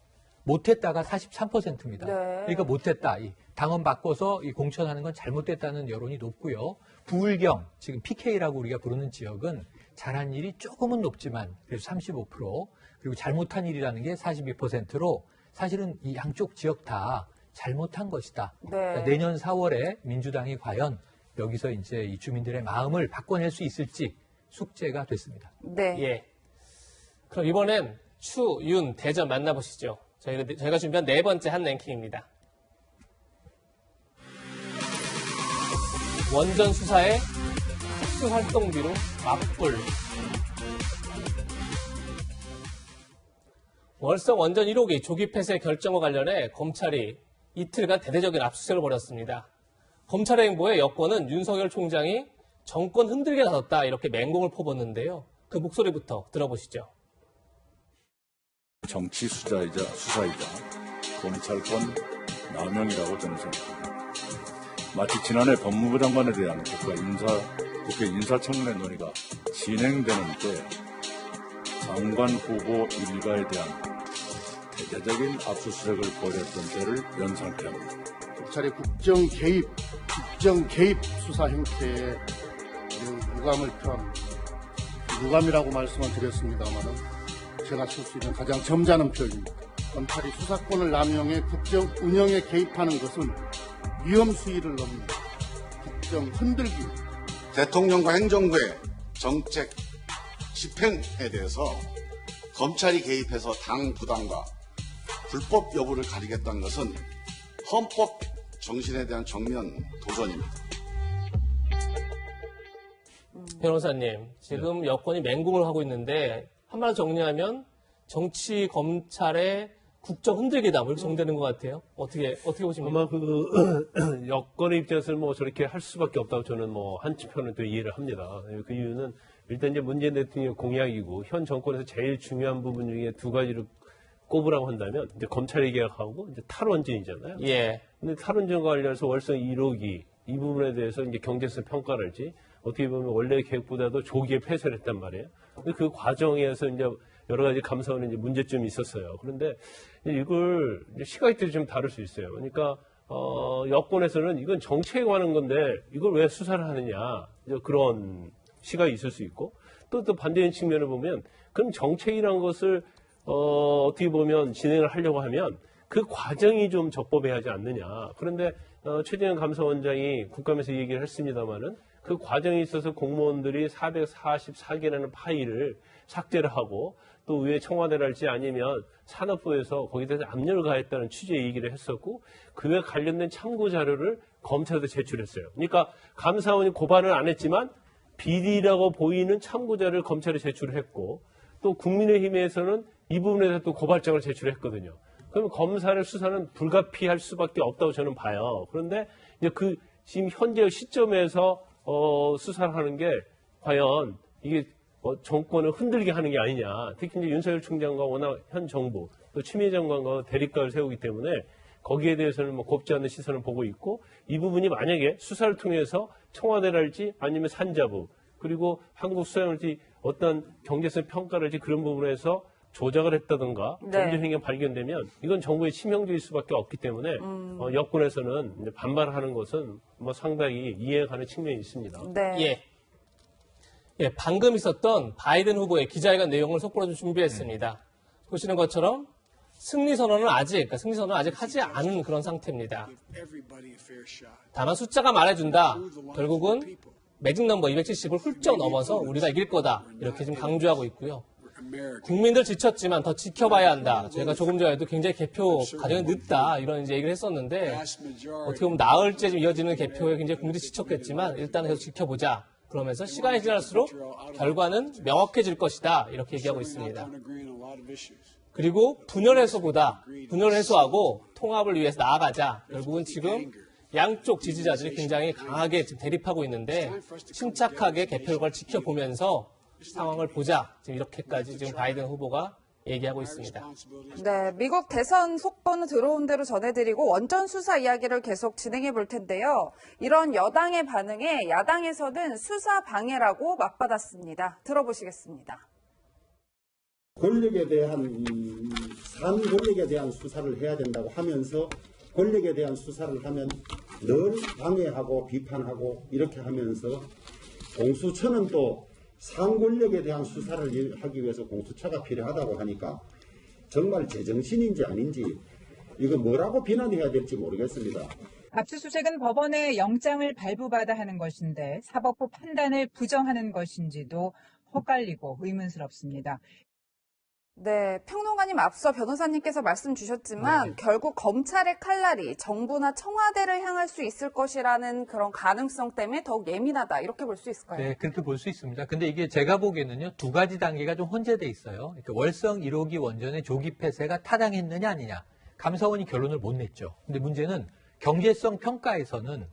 못했다가 43%입니다. 네. 그러니까 못했다. 이 당원 바꿔서 이 공천하는 건 잘못됐다는 여론이 높고요. 부울경, 지금 PK라고 우리가 부르는 지역은 잘한 일이 조금은 높지만 그래도 35%, 그리고 잘못한 일이라는 게 42%로 사실은 이 양쪽 지역 다 잘못한 것이다. 네. 그러니까 내년 4월에 민주당이 과연 여기서 이제 이 주민들의 마음을 바꿔낼 수 있을지 숙제가 됐습니다. 네. 예. 그럼 이번엔 추, 윤, 대전 만나보시죠. 저희가 준비한 네 번째 한 랭킹입니다. 원전 수사에 특수활동비로 맞불. 월성 원전 1호기 조기 폐쇄 결정과 관련해 검찰이 이틀간 대대적인 압수수색을 벌였습니다. 검찰의 행보에 여권은 윤석열 총장이 정권 흔들게 나섰다 이렇게 맹공을 퍼붓는데요. 그 목소리부터 들어보시죠. 정치 수사이자 검찰권 남용이라고 저는 생각합니다. 마치 지난해 법무부 장관에 대한 국회 인사청문회 논의가 진행되는 때 장관 후보 일가에 대한 대대적인 압수수색을 벌였던 죄를 연상케 합니다. 검찰의 국정 개입 수사 행태에 유감을 표합니다. 유감이라고 말씀을 드렸습니다만은 제가 쓸 수 있는 가장 점잖은 표현입니다. 검찰이 수사권을 남용해 국정 운영에 개입하는 것은 위험 수위를 넘는 국정 흔들기입니다. 대통령과 행정부의 정책 집행에 대해서 검찰이 개입해서 당 부당과 불법 여부를 가리겠다는 것은 헌법 정신에 대한 정면 도전입니다. 변호사님, 지금 여권이 맹공을 하고 있는데 한마디로 정리하면 정치 검찰의 국정 흔들기다 이렇게 정되는 것 같아요. 어떻게 보십니까? 아마 여권의 입장에서는 뭐 저렇게 할 수밖에 없다고 저는 뭐 한편은 또 이해를 합니다. 그 이유는 일단 이제 문재인 대통령 공약이고 현 정권에서 제일 중요한 부분 중에 두 가지를 꼽으라고 한다면 이제 검찰의 개혁하고 이제 탈원전이잖아요. 예. 근데 탈원전과 관련해서 월성 1호기 이 부분에 대해서 이제 경제성 평가랄지 어떻게 보면 원래 계획보다도 조기에 폐쇄를 했단 말이에요. 근데 그 과정에서 이제 여러 가지 감사원에 이제 문제점이 있었어요. 그런데 이걸 이제 시각적으로 좀 다룰 수 있어요. 그러니까 여권에서는 이건 정책에 관한 건데 이걸 왜 수사를 하느냐 이제 그런 시각이 있을 수 있고 또 반대인 측면을 보면 그럼 정책이란 것을 어떻게 보면 진행을 하려고 하면 그 과정이 좀 적법해야지 않느냐. 그런데 최재형 감사원장이 국감에서 얘기를 했습니다마는 그 과정에 있어서 공무원들이 444개라는 파일을 삭제를 하고 또 위에 청와대랄지 아니면 산업부에서 거기에 대해서 압력을 가했다는 취지의 얘기를 했었고 그에 관련된 참고 자료를 검찰에도 제출했어요. 그러니까 감사원이 고발을 안 했지만 비리라고 보이는 참고 자료를 검찰에 제출을 했고 또 국민의힘에서는 이 부분에 대해서 또 고발장을 제출했거든요. 그러면 검찰의 수사는 불가피할 수밖에 없다고 저는 봐요. 그런데 이제 그 지금 현재 시점에서 수사를 하는 게 과연 이게 정권을 흔들게 하는 게 아니냐. 특히 이제 윤석열 총장과 워낙 현 정부 또 추미애 장관과 대립각을 세우기 때문에 거기에 대해서는 뭐 곱지 않은 시선을 보고 있고 이 부분이 만약에 수사를 통해서 청와대랄지 아니면 산자부 그리고 한국수사협회랄지 어떤 경제성 평가랄지 그런 부분에서 조작을 했다든가 범죄 행위가 발견되면 이건 정부의 치명적일 수밖에 없기 때문에 여권에서는 이제 반발하는 것은 뭐 상당히 이해가 가는 측면이 있습니다. 네. 예, 방금 있었던 바이든 후보의 기자회견 내용을 속보로 좀 준비했습니다. 보시는 것처럼 승리 선언은 아직 하지 않은 그런 상태입니다. 다만 숫자가 말해준다. 결국은 매직 넘버 270을 훌쩍 넘어서 우리가 이길 거다. 이렇게 지금 강조하고 있고요. 국민들 지쳤지만 더 지켜봐야 한다. 저희가 조금 전에도 굉장히 개표 과정이 늦다. 이런 이제 얘기를 했었는데 어떻게 보면 나흘째 좀 이어지는 개표에 굉장히 국민들이 지쳤겠지만 일단 계속 지켜보자. 그러면서 시간이 지날수록 결과는 명확해질 것이다. 이렇게 얘기하고 있습니다. 그리고 분열 해소하고 통합을 위해서 나아가자. 결국은 지금 양쪽 지지자들이 굉장히 강하게 지금 대립하고 있는데 침착하게 개표 결과를 지켜보면서 상황을 보자. 지금 이렇게까지 지금 바이든 후보가 얘기하고 있습니다. 네, 미국 대선 속보는 들어온 대로 전해드리고 원전 수사 이야기를 계속 진행해 볼 텐데요. 이런 여당의 반응에 야당에서는 수사 방해라고 맞받았습니다. 들어보시겠습니다. 권력에 대한 산 권력에 대한 수사를 해야 된다고 하면서 권력에 대한 수사를 하면 늘 방해하고 비판하고 이렇게 하면서 공수처는 또 산 권력에 대한 수사를 하기 위해서 공수처가 필요하다고 하니까 정말 제정신인지 아닌지 이거 뭐라고 비난해야 될지 모르겠습니다. 압수수색은 법원의 영장을 발부받아 하는 것인데 사법부 판단을 부정하는 것인지도 헛갈리고 의문스럽습니다. 네, 평론가님 앞서 변호사님께서 말씀 주셨지만 결국 검찰의 칼날이 정부나 청와대를 향할 수 있을 것이라는 그런 가능성 때문에 더욱 예민하다 이렇게 볼 수 있을까요? 네, 그렇게 볼 수 있습니다. 근데 이게 제가 보기에는요, 두 가지 단계가 좀 혼재돼 있어요. 그러니까 월성 1호기 원전의 조기 폐쇄가 타당했느냐 아니냐. 감사원이 결론을 못 냈죠. 근데 문제는 경제성 평가에서는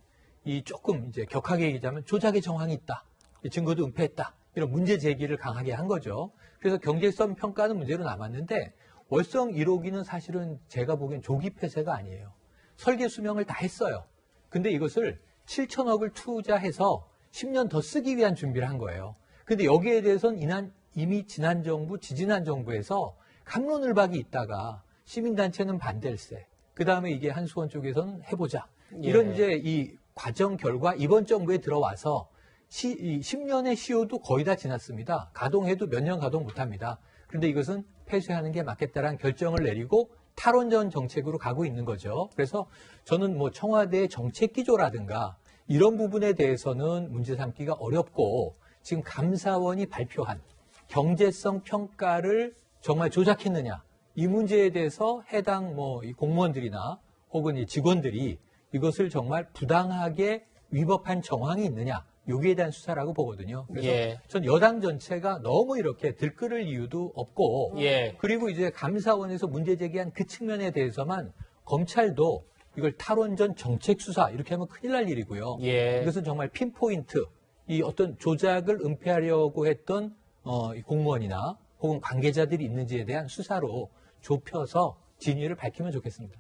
이 조금 이제 격하게 얘기하자면 조작의 정황이 있다. 증거도 은폐했다. 이런 문제 제기를 강하게 한 거죠. 그래서 경제성 평가는 문제로 남았는데 월성 1호기는 사실은 제가 보기엔 조기 폐쇄가 아니에요. 설계 수명을 다 했어요. 근데 이것을 7천억을 투자해서 10년 더 쓰기 위한 준비를 한 거예요. 근데 여기에 대해서는 이미 지난 정부, 지지난 정부에서 갑론을박이 있다가 시민단체는 반댈세. 그 다음에 이게 한수원 쪽에서는 해보자. 이런 이제 이 과정 결과 이번 정부에 들어와서 10년의 시효도 거의 다 지났습니다. 가동해도 몇 년 가동 못합니다. 그런데 이것은 폐쇄하는 게 맞겠다라는 결정을 내리고 탈원전 정책으로 가고 있는 거죠. 그래서 저는 뭐 청와대의 정책 기조라든가 이런 부분에 대해서는 문제 삼기가 어렵고 지금 감사원이 발표한 경제성 평가를 정말 조작했느냐 이 문제에 대해서 해당 뭐 이 공무원들이나 혹은 이 직원들이 이것을 정말 부당하게 위법한 정황이 있느냐 여기에 대한 수사라고 보거든요. 그래서 전 여당 전체가 너무 이렇게 들끓을 이유도 없고 그리고 이제 감사원에서 문제 제기한 그 측면에 대해서만 검찰도 이걸 탈원전 정책 수사 이렇게 하면 큰일 날 일이고요. 이것은 정말 핀포인트 이 어떤 조작을 은폐하려고 했던 이 공무원이나 혹은 관계자들이 있는지에 대한 수사로 좁혀서 진위를 밝히면 좋겠습니다.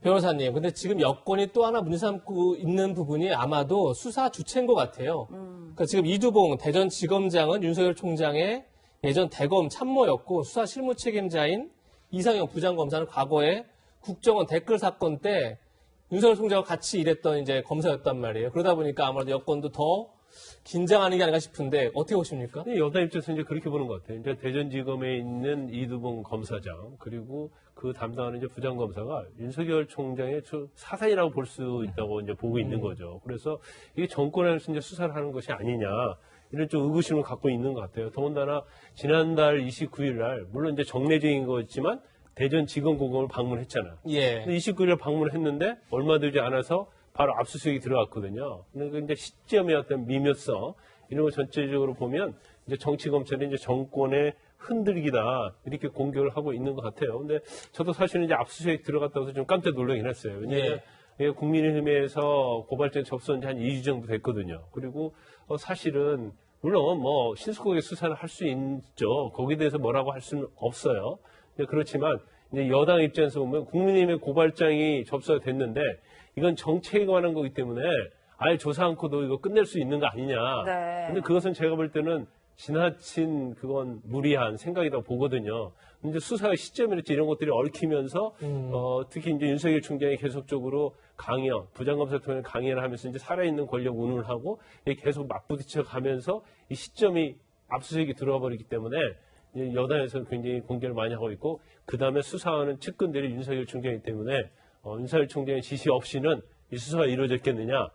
변호사님, 근데 지금 여권이 또 하나 문제 삼고 있는 부분이 아마도 수사 주체인 것 같아요. 그러니까 지금 이두봉 대전지검장은 윤석열 총장의 예전 대검 참모였고 수사 실무 책임자인 이상영 부장검사는 과거에 국정원 댓글 사건 때 윤석열 총장과 같이 일했던 이제 검사였단 말이에요. 그러다 보니까 아무래도 여권도 더 긴장하는 게 아닌가 싶은데 어떻게 보십니까? 여당 입장에서 이제 그렇게 보는 것 같아요. 이제 대전지검에 있는 이두봉 검사장 그리고 그 담당하는 이제 부장검사가 윤석열 총장의 사산이라고 볼 수 있다고 이제 보고 있는 거죠. 그래서 이게 정권에서 이제 수사를 하는 것이 아니냐 이런 좀 의구심을 갖고 있는 것 같아요. 더군다나 지난달 29일 날 물론 이제 정례적인 거였지만 대전지검고검을 방문했잖아요. 29일 방문을 했는데 얼마 되지 않아서 바로 압수수색이 들어갔거든요. 그러니까 이제 시점의 어떤 미묘성 이런 걸 전체적으로 보면 이제 정치 검찰이 이제 정권의 흔들기다 이렇게 공격을 하고 있는 것 같아요. 근데 저도 사실은 이제 압수수색 들어갔다고 해서 좀 깜짝 놀라긴 했어요. 왜냐하면 국민의힘에서 고발장 접수한 지 한 2주 정도 됐거든요. 그리고 사실은 물론 뭐 신속하게 수사를 할 수 있죠. 거기에 대해서 뭐라고 할 수는 없어요. 그렇지만 이제 여당 입장에서 보면 국민의힘의 고발장이 접수가 됐는데 이건 정책에 관한 거기 때문에 아예 조사 않고도 이거 끝낼 수 있는 거 아니냐. 근데 그것은 제가 볼 때는 지나친 그건 무리한 생각이라고 보거든요. 근데 수사의 시점이랄지 이런 것들이 얽히면서 특히 이제 윤석열 총장이 계속적으로 강연, 부장검사 통해 강연을 하면서 이제 살아있는 권력 운운을 하고 계속 맞부딪혀 가면서 이 시점이 압수수색이 들어와 버리기 때문에 여당에서는 굉장히 공격을 많이 하고 있고 그 다음에 수사하는 측근들이 윤석열 총장이기 때문에 윤석열 총장의 지시 없이는 이 수사가 이루어졌겠느냐.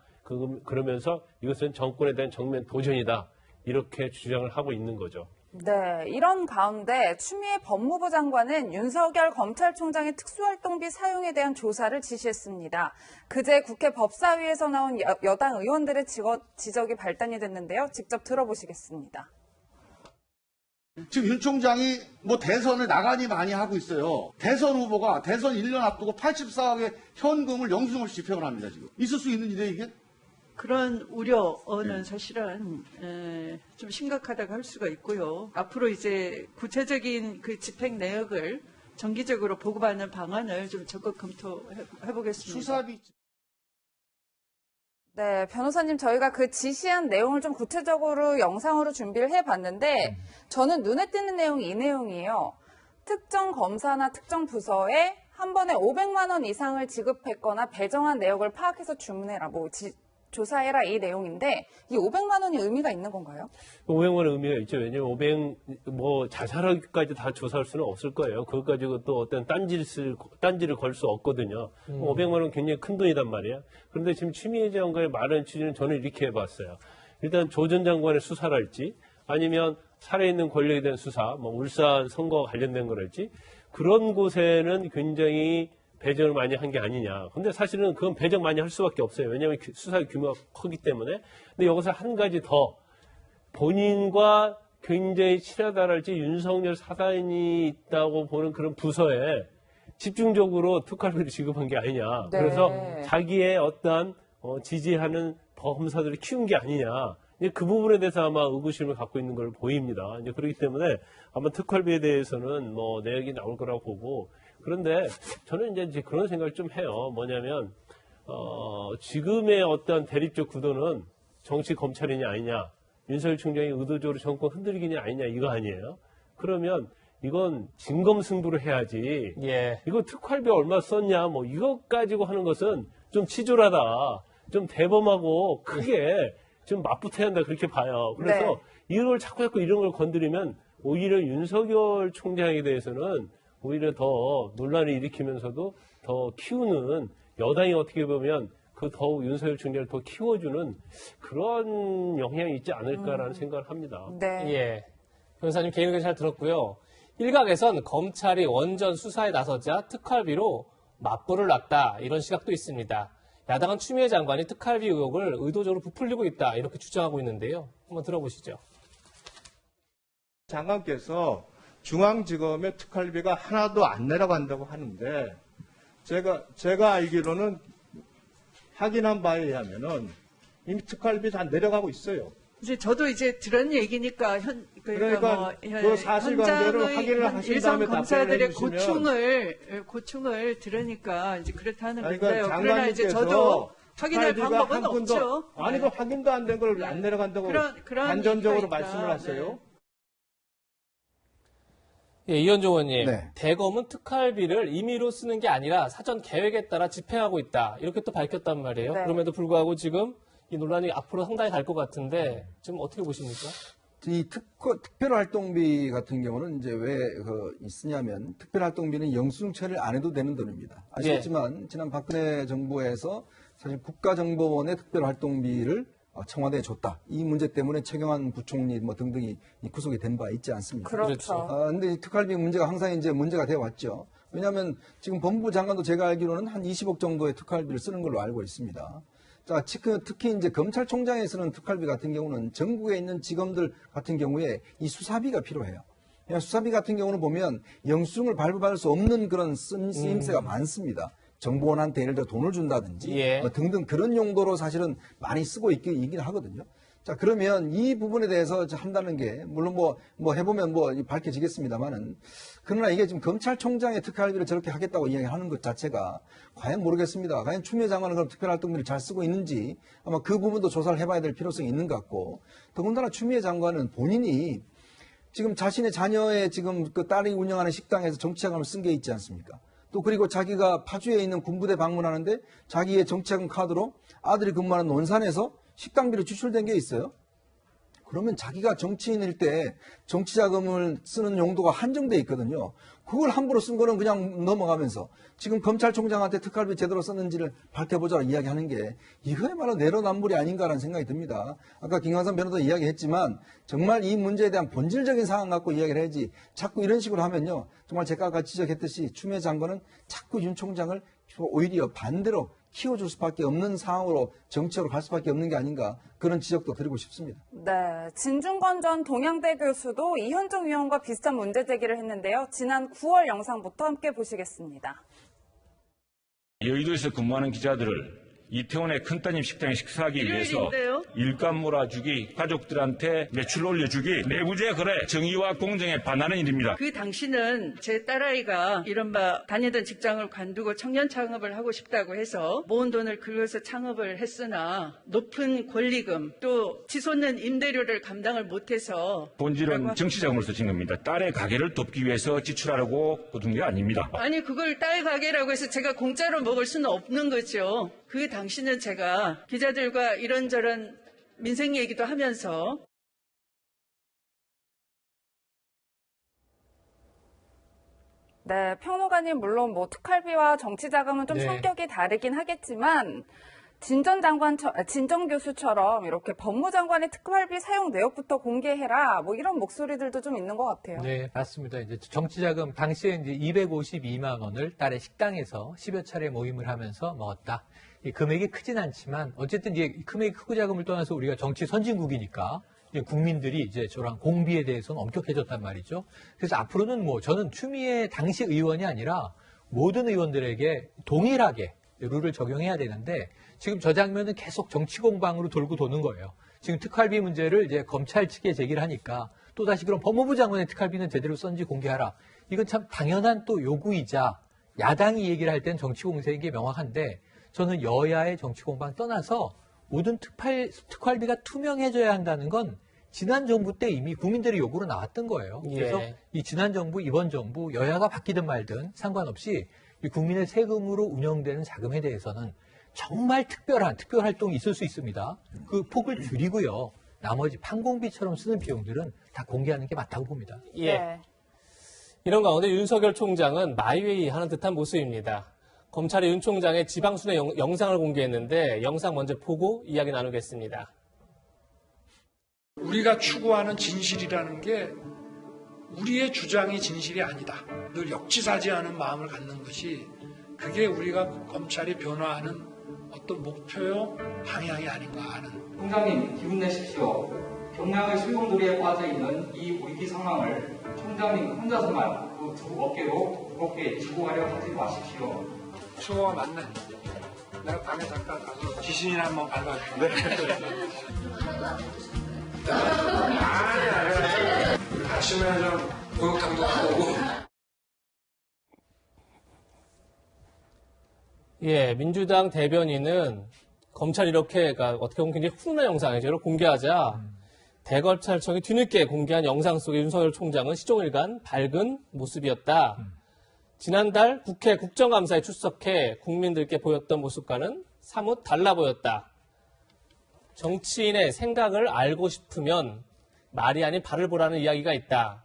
그러면서 이것은 정권에 대한 정면 도전이다. 이렇게 주장을 하고 있는 거죠. 네, 이런 가운데 추미애 법무부 장관은 윤석열 검찰총장의 특수활동비 사용에 대한 조사를 지시했습니다. 그제 국회 법사위에서 나온 여당 의원들의 지적이 발단이 됐는데요. 직접 들어보시겠습니다. 지금 윤 총장이 뭐 대선을 나가니 많이 하고 있어요. 대선 후보가 대선 1년 앞두고 84억의 현금을 영수증을 집행을 합니다. 지금 있을 수 있는 일이에요 이게? 그런 우려는 사실은 좀 심각하다고 할 수가 있고요. 앞으로 이제 구체적인 그 집행 내역을 정기적으로 보고받는 방안을 좀 적극 검토해보겠습니다. 수사비. 네, 변호사님 저희가 그 지시한 내용을 좀 구체적으로 영상으로 준비를 해봤는데 저는 눈에 띄는 내용이 이 내용이에요. 특정 검사나 특정 부서에 한 번에 500만 원 이상을 지급했거나 배정한 내역을 파악해서 주문해라, 조사해라 이 내용인데 이 500만 원이 의미가 있는 건가요? 500만 원 의미가 있죠. 왜냐면 자잘하게까지 다 조사할 수는 없을 거예요. 그것 가지고 또 어떤 딴지를 걸 수 없거든요. 500만 원은 굉장히 큰 돈이단 말이에요. 그런데 지금 추미애 장관의 말하는 취지는 저는 이렇게 해봤어요. 일단 조 전 장관의 수사랄지 아니면 살아있는 권력에 대한 수사, 울산 선거와 관련된 거랄지 그런 곳에는 굉장히 배정을 많이 한 게 아니냐. 근데 사실은 그건 배정 많이 할 수밖에 없어요. 왜냐하면 수사의 규모가 크기 때문에. 근데 여기서 한 가지 더 본인과 굉장히 친하다랄지 윤석열 사단이 있다고 보는 그런 부서에 집중적으로 특활비를 지급한 게 아니냐. 네. 그래서 자기의 어떠한 지지하는 검사들을 키운 게 아니냐. 이제 그 부분에 대해서 아마 의구심을 갖고 있는 걸 보입니다. 이제 그렇기 때문에 아마 특활비에 대해서는 내역이 나올 거라고 보고 그런데 저는 이제 그런 생각을 좀 해요. 뭐냐면, 지금의 어떤 대립적 구도는 정치 검찰이냐 아니냐, 윤석열 총장이 의도적으로 정권 흔들기냐 아니냐 이거 아니에요. 그러면 이건 진검승부를 해야지. 예. 이거 특활비 얼마 썼냐, 이것 가지고 하는 것은 좀 치졸하다. 좀 대범하고 크게 좀 맞붙어야 한다 그렇게 봐요. 그래서 이걸 자꾸 이런 걸 건드리면 오히려 윤석열 총장에 대해서는 오히려 더 논란을 일으키면서도 더 키우는 여당이 어떻게 보면 그 더욱 윤석열 총장을 더 키워주는 그런 영향이 있지 않을까라는 생각을 합니다. 네. 예. 변호사님 개인 의견 잘 들었고요. 일각에선 검찰이 원전 수사에 나서자 특활비로 맞불을 놨다 이런 시각도 있습니다. 야당은 추미애 장관이 특활비 의혹을 의도적으로 부풀리고 있다 이렇게 주장하고 있는데요. 한번 들어보시죠. 장관께서 중앙지검의 특활비가 하나도 안 내려간다고 하는데 제가 알기로는 확인한 바에 의하면은 이미 특활비 다 내려가고 있어요. 이제 저도 들은 얘기니까 그러니까 그 사실관계를 확인을 하신 다음에 검사들의 답변을 해주시면 고충을 들으니까 이제 그렇다는 그러니까 건데요. 그러나 이제 저도 확인할 방법은 없죠. 아니 그 확인도 안 된 걸 안 내려간다고 단전적으로 말씀을 하세요. 예, 이현종 의원님, 네. 대검은 특활비를 임의로 쓰는 게 아니라 사전 계획에 따라 집행하고 있다. 이렇게 또 밝혔단 말이에요. 네. 그럼에도 불구하고 지금 이 논란이 앞으로 상당히 갈 것 같은데 지금 어떻게 보십니까? 이 특별활동비 같은 경우는 이제 왜 쓰냐면 특별활동비는 영수증 처리를 안 해도 되는 돈입니다. 아시겠지만 지난 박근혜 정부에서 사실 국가정보원의 특별활동비를 청와대에 줬다. 이 문제 때문에 최경환 부총리 등등이 구속이 된 바 있지 않습니까? 그렇죠. 근데 이 특활비 문제가 항상 이제 문제가 되어 왔죠. 왜냐하면 지금 법무부 장관도 제가 알기로는 한 20억 정도의 특활비를 쓰는 걸로 알고 있습니다. 자, 특히 이제 검찰총장에 쓰는 특활비 같은 경우는 전국에 있는 지검들 같은 경우에 이 수사비가 필요해요. 그냥 수사비 같은 경우는 보면 영수증을 발부받을 수 없는 그런 쓰임새가 많습니다. 정보원한테 예를 들어 돈을 준다든지 등등 그런 용도로 사실은 많이 쓰고 있긴 하거든요. 자, 그러면 이 부분에 대해서 한다는 게 물론 해보면 밝혀지겠습니다만은 그러나 이게 지금 검찰총장의 특활비를 저렇게 하겠다고 이야기하는 것 자체가 과연 모르겠습니다. 과연 추미애 장관은 그럼 특별활동비를 잘 쓰고 있는지 아마 그 부분도 조사를 해봐야 될 필요성이 있는 것 같고 더군다나 추미애 장관은 본인이 지금 자신의 자녀의 지금 그 딸이 운영하는 식당에서 정치자금을 쓴 게 있지 않습니까? 또 그리고 자기가 파주에 있는 군부대 방문하는데 자기의 정치자금 카드로 아들이 근무하는 논산에서 식당비로 지출된 게 있어요. 그러면 자기가 정치인일 때 정치자금을 쓰는 용도가 한정돼 있거든요. 그걸 함부로 쓴 거는 그냥 넘어가면서 지금 검찰총장한테 특활비 제대로 썼는지를 밝혀보자고 이야기하는 게 이거야말로 내로남불이 아닌가라는 생각이 듭니다. 아까 김광선 변호사 이야기했지만 정말 이 문제에 대한 본질적인 상황 갖고 이야기를 해야지 자꾸 이런 식으로 하면요. 정말 제가 아까 지적했듯이 추미애 장관은 자꾸 윤 총장을 오히려 반대로 키워줄 수밖에 없는 상황으로 정치적으로 갈 수밖에 없는 게 아닌가 그런 지적도 드리고 싶습니다. 네, 진중권 전 동양대 교수도 이현종 의원과 비슷한 문제 제기를 했는데요. 지난 9월 영상부터 함께 보시겠습니다. 여의도에서 근무하는 기자들을 이태원의 큰따님 식당에 식사하기 위해서 일요일인데요? 일감 몰아주기, 가족들한테 매출 올려주기, 내부재 거래, 정의와 공정에 반하는 일입니다. 그 당시는 제 딸아이가 이른바 다니던 직장을 관두고 청년 창업을 하고 싶다고 해서 모은 돈을 긁어서 창업을 했으나 높은 권리금 또 치솟는 임대료를 감당을 못해서 본질은 정치자금으로서 진 겁니다. 딸의 가게를 돕기 위해서 지출하려고 꽂은 게 아닙니다. 아니 그걸 딸 가게라고 해서 제가 공짜로 먹을 수는 없는 거죠. 그 당시는 제가 기자들과 이런저런 민생 얘기도 하면서 네, 평론가님 물론 뭐 특활비와 정치자금은 좀 네. 성격이 다르긴 하겠지만 진정 교수처럼 이렇게 법무장관의 특활비 사용 내역부터 공개해라 뭐 이런 목소리들도 좀 있는 것 같아요. 네, 맞습니다. 이제 정치자금 당시에 이제 252만 원을 딸의 식당에서 10여 차례 모임을 하면서 먹었다. 이 금액이 크진 않지만 어쨌든 이제 금액이 크고 작음을 떠나서 우리가 정치 선진국이니까 이제 국민들이 이제 저런 공비에 대해서는 엄격해졌단 말이죠. 그래서 앞으로는 뭐 저는 추미애 당시 의원이 아니라 모든 의원들에게 동일하게 룰을 적용해야 되는데 지금 저 장면은 계속 정치 공방으로 돌고 도는 거예요. 지금 특활비 문제를 이제 검찰 측에 제기를 하니까 또다시 그럼 법무부 장관의 특활비는 제대로 썼는지 공개하라. 이건 참 당연한 또 요구이자 야당이 얘기를 할 때는 정치 공세인 게 명확한데 저는 여야의 정치 공방 떠나서 모든 특활비가 투명해져야 한다는 건 지난 정부 때 이미 국민들의 요구로 나왔던 거예요. 그래서 예. 이 지난 정부, 이번 정부, 여야가 바뀌든 말든 상관없이 이 국민의 세금으로 운영되는 자금에 대해서는 정말 특별한 특별 활동이 있을 수 있습니다. 그 폭을 줄이고요. 나머지 판공비처럼 쓰는 비용들은 다 공개하는 게 맞다고 봅니다. 예. 네. 이런 가운데 윤석열 총장은 마이웨이 하는 듯한 모습입니다. 검찰이 윤 총장의 지방순회 영상을 공개했는데 영상 먼저 보고 이야기 나누겠습니다. 우리가 추구하는 진실이라는 게 우리의 주장이 진실이 아니다. 늘 역지사지하는 마음을 갖는 것이 그게 우리가 검찰이 변화하는 어떤 목표요 방향이 아닌가 하는. 총장님 기운 내십시오. 경량의 수용돌이에 빠져 있는 이 위기 상황을 총장님 혼자서만 그 두 어깨로 무겁게 지고 가려 하지 마십시오. 수고가 많네. 내가 방에 잠깐 가서 지신이나 한번 밟아줄게. 아니야. 아침에 좀 목욕탕도 갔다 오고. 예, 민주당 대변인은 검찰 이렇게, 그러니까 어떻게 보면 굉장히 훈훈한 영상이죠. 이걸 공개하자 대검찰청이 뒤늦게 공개한 영상 속의 윤석열 총장은 시종일관 밝은 모습이었다. 지난달 국회 국정감사에 출석해 국민들께 보였던 모습과는 사뭇 달라 보였다. 정치인의 생각을 알고 싶으면 말이 아닌 발을 보라는 이야기가 있다.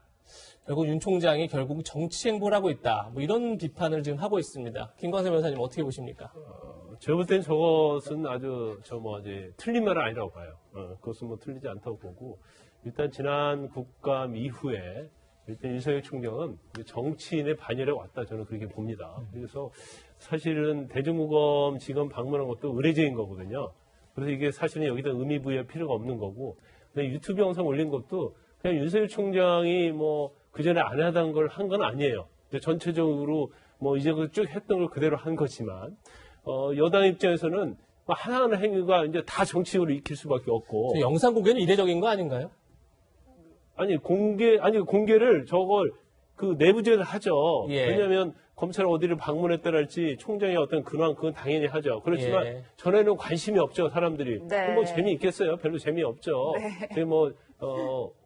결국 윤 총장이 결국 정치 행보를 하고 있다. 뭐 이런 비판을 지금 하고 있습니다. 김광세 변호사님 어떻게 보십니까? 제가 볼 땐 저것은 아주 틀린 말은 아니라고 봐요. 그것은 뭐 틀리지 않다고 보고 일단 지난 국감 이후에 일단 윤석열 총장은 정치인의 반열에 왔다 저는 그렇게 봅니다. 그래서 사실은 대전구검 지검 방문한 것도 의례적인 거거든요. 그래서 이게 사실은 여기다 의미 부여할 필요가 없는 거고 그냥 유튜브 영상 올린 것도 그냥 윤석열 총장이 뭐 그전에 안 하던 걸 한 건 아니에요. 전체적으로 뭐 이제 쭉 했던 걸 그대로 한 거지만 여당 입장에서는 하나하나 행위가 이제 다 정치적으로 익힐 수밖에 없고. 영상 공개는 이례적인 거 아닌가요? 공개를 저걸 그 내부제를 하죠. 예. 왜냐하면 검찰 어디를 방문했다랄지 총장의 어떤 근황 그건 당연히 하죠. 그렇지만 예. 전에는 관심이 없죠 사람들이. 네. 뭐 재미있겠어요? 별로 재미없죠. 네.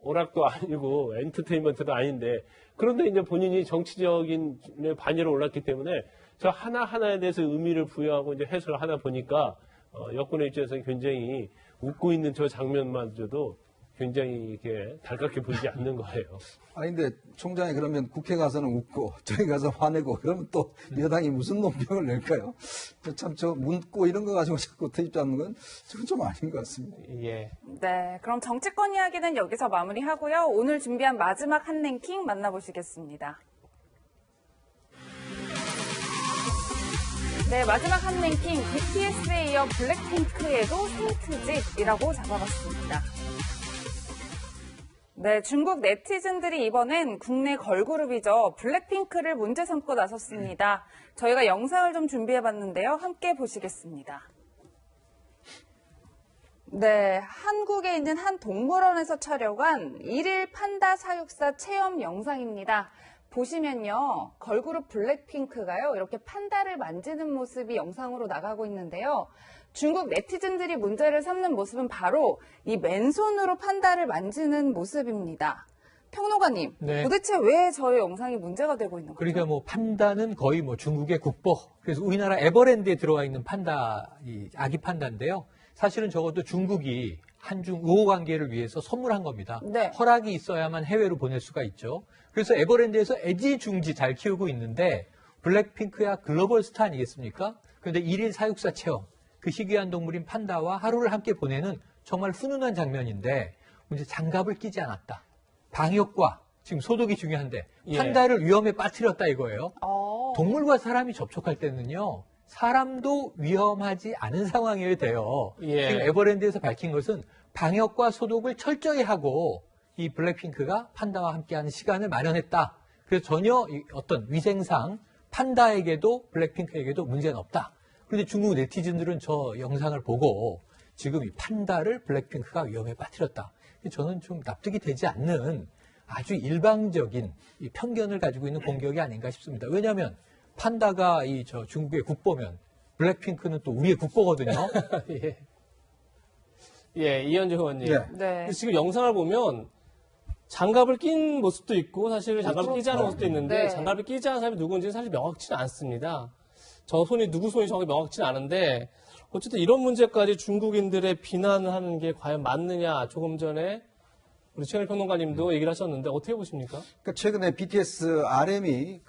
오락도 아니고 엔터테인먼트도 아닌데 그런데 이제 본인이 정치적인 반열에 올랐기 때문에 저 하나하나에 대해서 의미를 부여하고 이제 해설을 하다 보니까 여권의 입장에서는 굉장히 웃고 있는 저 장면마저도 굉장히 이렇게 달갑게 보이지 않는 거예요. 아니, 근데 총장이 그러면 국회 가서는 웃고, 저기 가서 화내고, 그러면 또 여당이 무슨 논평을 낼까요? 참, 묻고 이런 거 가지고 자꾸 트집 잡는 건 저건 좀 아닌 것 같습니다. 예. 네, 그럼 정치권 이야기는 여기서 마무리하고요. 오늘 준비한 마지막 한 랭킹 만나보시겠습니다. 네, 마지막 한 랭킹 BTS에 이어 블랙핑크에도 생트짓이라고 잡아봤습니다. 네, 중국 네티즌들이 이번엔 국내 걸그룹이죠. 블랙핑크를 문제 삼고 나섰습니다. 저희가 영상을 좀 준비해봤는데요. 함께 보시겠습니다. 네, 한국에 있는 한 동물원에서 촬영한 1일 판다 사육사 체험 영상입니다. 보시면요, 걸그룹 블랙핑크가요, 이렇게 판다를 만지는 모습이 영상으로 나가고 있는데요. 중국 네티즌들이 문제를 삼는 모습은 바로 이 맨손으로 판다를 만지는 모습입니다. 평론가님, 네. 도대체 왜 저의 영상이 문제가 되고 있는 거죠? 그러니까 뭐 판다는 거의 뭐 중국의 국보. 그래서 우리나라 에버랜드에 들어와 있는 판다, 이 아기 판다인데요. 사실은 적어도 중국이 한중 우호 관계를 위해서 선물한 겁니다. 네. 허락이 있어야만 해외로 보낼 수가 있죠. 그래서 에버랜드에서 애지중지 잘 키우고 있는데 블랙핑크야 글로벌 스타 아니겠습니까? 그런데 1일 사육사 체험, 그 희귀한 동물인 판다와 하루를 함께 보내는 정말 훈훈한 장면인데 문제 장갑을 끼지 않았다. 방역과 지금 소독이 중요한데 판다를 위험에 빠뜨렸다 이거예요. 동물과 사람이 접촉할 때는요. 사람도 위험하지 않은 상황이어야 돼요. 지금 에버랜드에서 밝힌 것은 방역과 소독을 철저히 하고 이 블랙핑크가 판다와 함께하는 시간을 마련했다. 그래서 전혀 어떤 위생상 판다에게도 블랙핑크에게도 문제는 없다. 그런데 중국 네티즌들은 저 영상을 보고 지금 이 판다를 블랙핑크가 위험에 빠뜨렸다. 저는 좀 납득이 되지 않는 아주 일방적인 이 편견을 가지고 있는 공격이 아닌가 싶습니다. 왜냐하면 판다가 저 중국의 국보면 블랙핑크는 또 우리의 국보거든요. 이현주 의원님. 네. 지금 영상을 보면 장갑을 낀 모습도 있고 사실 장갑을 끼지 않은 모습도 있는데 네. 장갑을 끼지 않은 사람이 누군지는 사실 명확치는 않습니다. 저 손이 누구 손이 정확히 명확치는 않은데 어쨌든 이런 문제까지 중국인들의 비난을 하는 게 과연 맞느냐 조금 전에 우리 최근일 평론가님도 얘기를 하셨는데 어떻게 보십니까? 그러니까 최근에 BTS RM이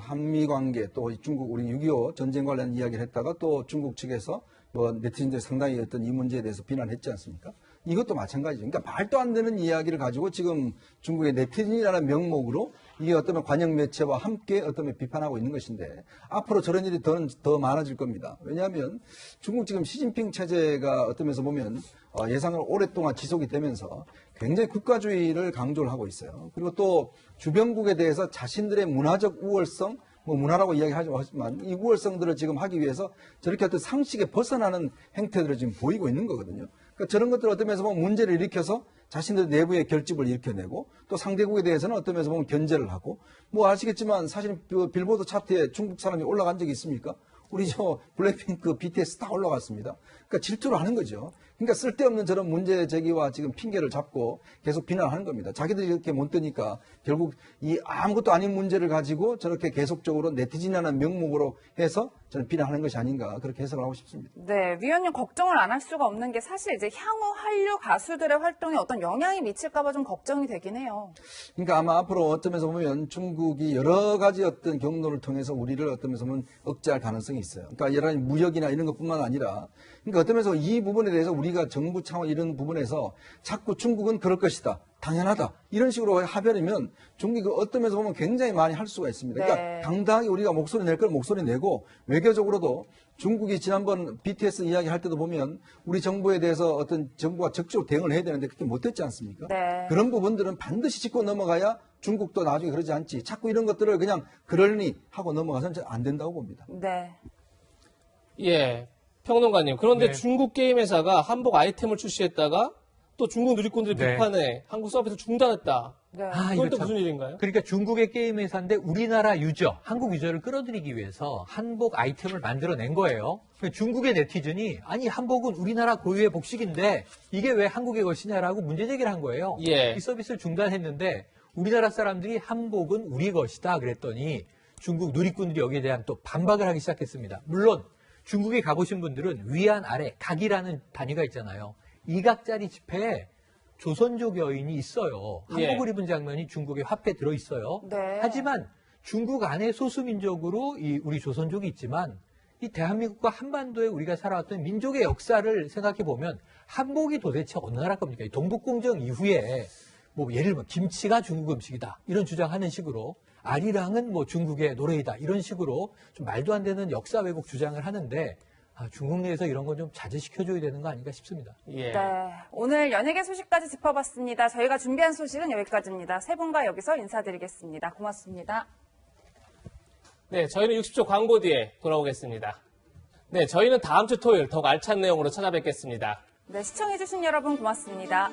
한미 관계 또 중국 우리 6.25 전쟁 관련 이야기를 했다가 또 중국 측에서 뭐 네티즌들이 상당히 어떤 이 문제에 대해서 비난했지 않습니까? 이것도 마찬가지죠. 그러니까 말도 안 되는 이야기를 가지고 지금 중국의 네티즌이라는 명목으로 이게 어떤 관영 매체와 함께 어떤 비판하고 있는 것인데 앞으로 저런 일이 더 많아질 겁니다. 왜냐하면 중국 지금 시진핑 체제가 어떤 면에서 보면 예상을 오랫동안 지속이 되면서 굉장히 국가주의를 강조를 하고 있어요. 그리고 또 주변국에 대해서 자신들의 문화적 우월성, 뭐 문화라고 이야기하지만 이 우월성들을 지금 하기 위해서 저렇게 어떤 상식에 벗어나는 행태들을 지금 보이고 있는 거거든요. 그러니까 저런 것들을 어떤 면에서 보면 문제를 일으켜서 자신들 내부의 결집을 일으켜내고 또 상대국에 대해서는 어떤 면에서 보면 견제를 하고 뭐 아시겠지만 사실 빌보드 차트에 중국 사람이 올라간 적이 있습니까? 우리 블랙핑크, BTS 다 올라갔습니다. 그러니까 질투를 하는 거죠. 그러니까 쓸데없는 저런 문제 제기와 지금 핑계를 잡고 계속 비난하는 겁니다. 자기들이 이렇게 못 뜨니까 결국 이 아무것도 아닌 문제를 가지고 저렇게 계속적으로 네티즌이라는 명목으로 해서 저는 비난하는 것이 아닌가 그렇게 해석을 하고 싶습니다. 네, 위원님 걱정을 안 할 수가 없는 게 사실 이제 향후 한류 가수들의 활동에 어떤 영향이 미칠까봐 좀 걱정이 되긴 해요. 그러니까 아마 앞으로 어떤 면에서 보면 중국이 여러 가지 어떤 경로를 통해서 우리를 어떤 면에서 보면 억제할 가능성이 있어요. 그러니까 여러 가지 무역이나 이런 것뿐만 아니라 그러니까 어떤 면에서 이 부분에 대해서 우리가 정부 차원 이런 부분에서 자꾸 중국은 그럴 것이다. 당연하다. 이런 식으로 하버리면 중국이 어떤 면에서 보면 굉장히 많이 할 수가 있습니다. 그러니까 네. 당당하게 우리가 목소리 낼 걸 목소리 내고 외교적으로도 중국이 지난번 BTS 이야기 할 때도 보면 우리 정부에 대해서 어떤 정부가 적극적으로 대응을 해야 되는데 그렇게 못했지 않습니까? 네. 그런 부분들은 반드시 짚고 넘어가야 중국도 나중에 그러지 않지. 자꾸 이런 것들을 그냥 그러니 하고 넘어가서는 안 된다고 봅니다. 네. 예, 평론가님. 그런데 네. 중국 게임 회사가 한복 아이템을 출시했다가 또 중국 누리꾼들이 네. 비판해 한국 서비스 중단했다. 네. 이건 또 참- 무슨 일인가요? 그러니까 중국의 게임 회사인데 우리나라 유저, 한국 유저를 끌어들이기 위해서 한복 아이템을 만들어낸 거예요. 중국의 네티즌이 아니 한복은 우리나라 고유의 복식인데 이게 왜 한국의 것이냐라고 문제 제기를 한 거예요. 예. 이 서비스를 중단했는데 우리나라 사람들이 한복은 우리 것이다 그랬더니 중국 누리꾼들이 여기에 대한 또 반박을 하기 시작했습니다. 물론 중국에 가보신 분들은 위안 아래 각이라는 단위가 있잖아요. 2각짜리 지폐에 조선족 여인이 있어요. 한복을 입은 장면이 중국의 화폐에 들어있어요. 네. 하지만 중국 안에 소수민족으로 우리 조선족이 있지만 이 대한민국과 한반도에 우리가 살아왔던 민족의 역사를 생각해 보면 한복이 도대체 어느 나라 겁니까? 이 동북공정 이후에 뭐 예를 들면 김치가 중국 음식이다 이런 주장하는 식으로 아리랑은 뭐 중국의 노래이다 이런 식으로 좀 말도 안 되는 역사 왜곡 주장을 하는데 중국 내에서 이런 건 좀 자제시켜줘야 되는 거 아닌가 싶습니다. 예. 네, 오늘 연예계 소식까지 짚어봤습니다. 저희가 준비한 소식은 여기까지입니다. 세 분과 여기서 인사드리겠습니다. 고맙습니다. 네, 저희는 60초 광고 뒤에 돌아오겠습니다. 네, 저희는 다음 주 토요일 더욱 알찬 내용으로 찾아뵙겠습니다. 네, 시청해주신 여러분 고맙습니다.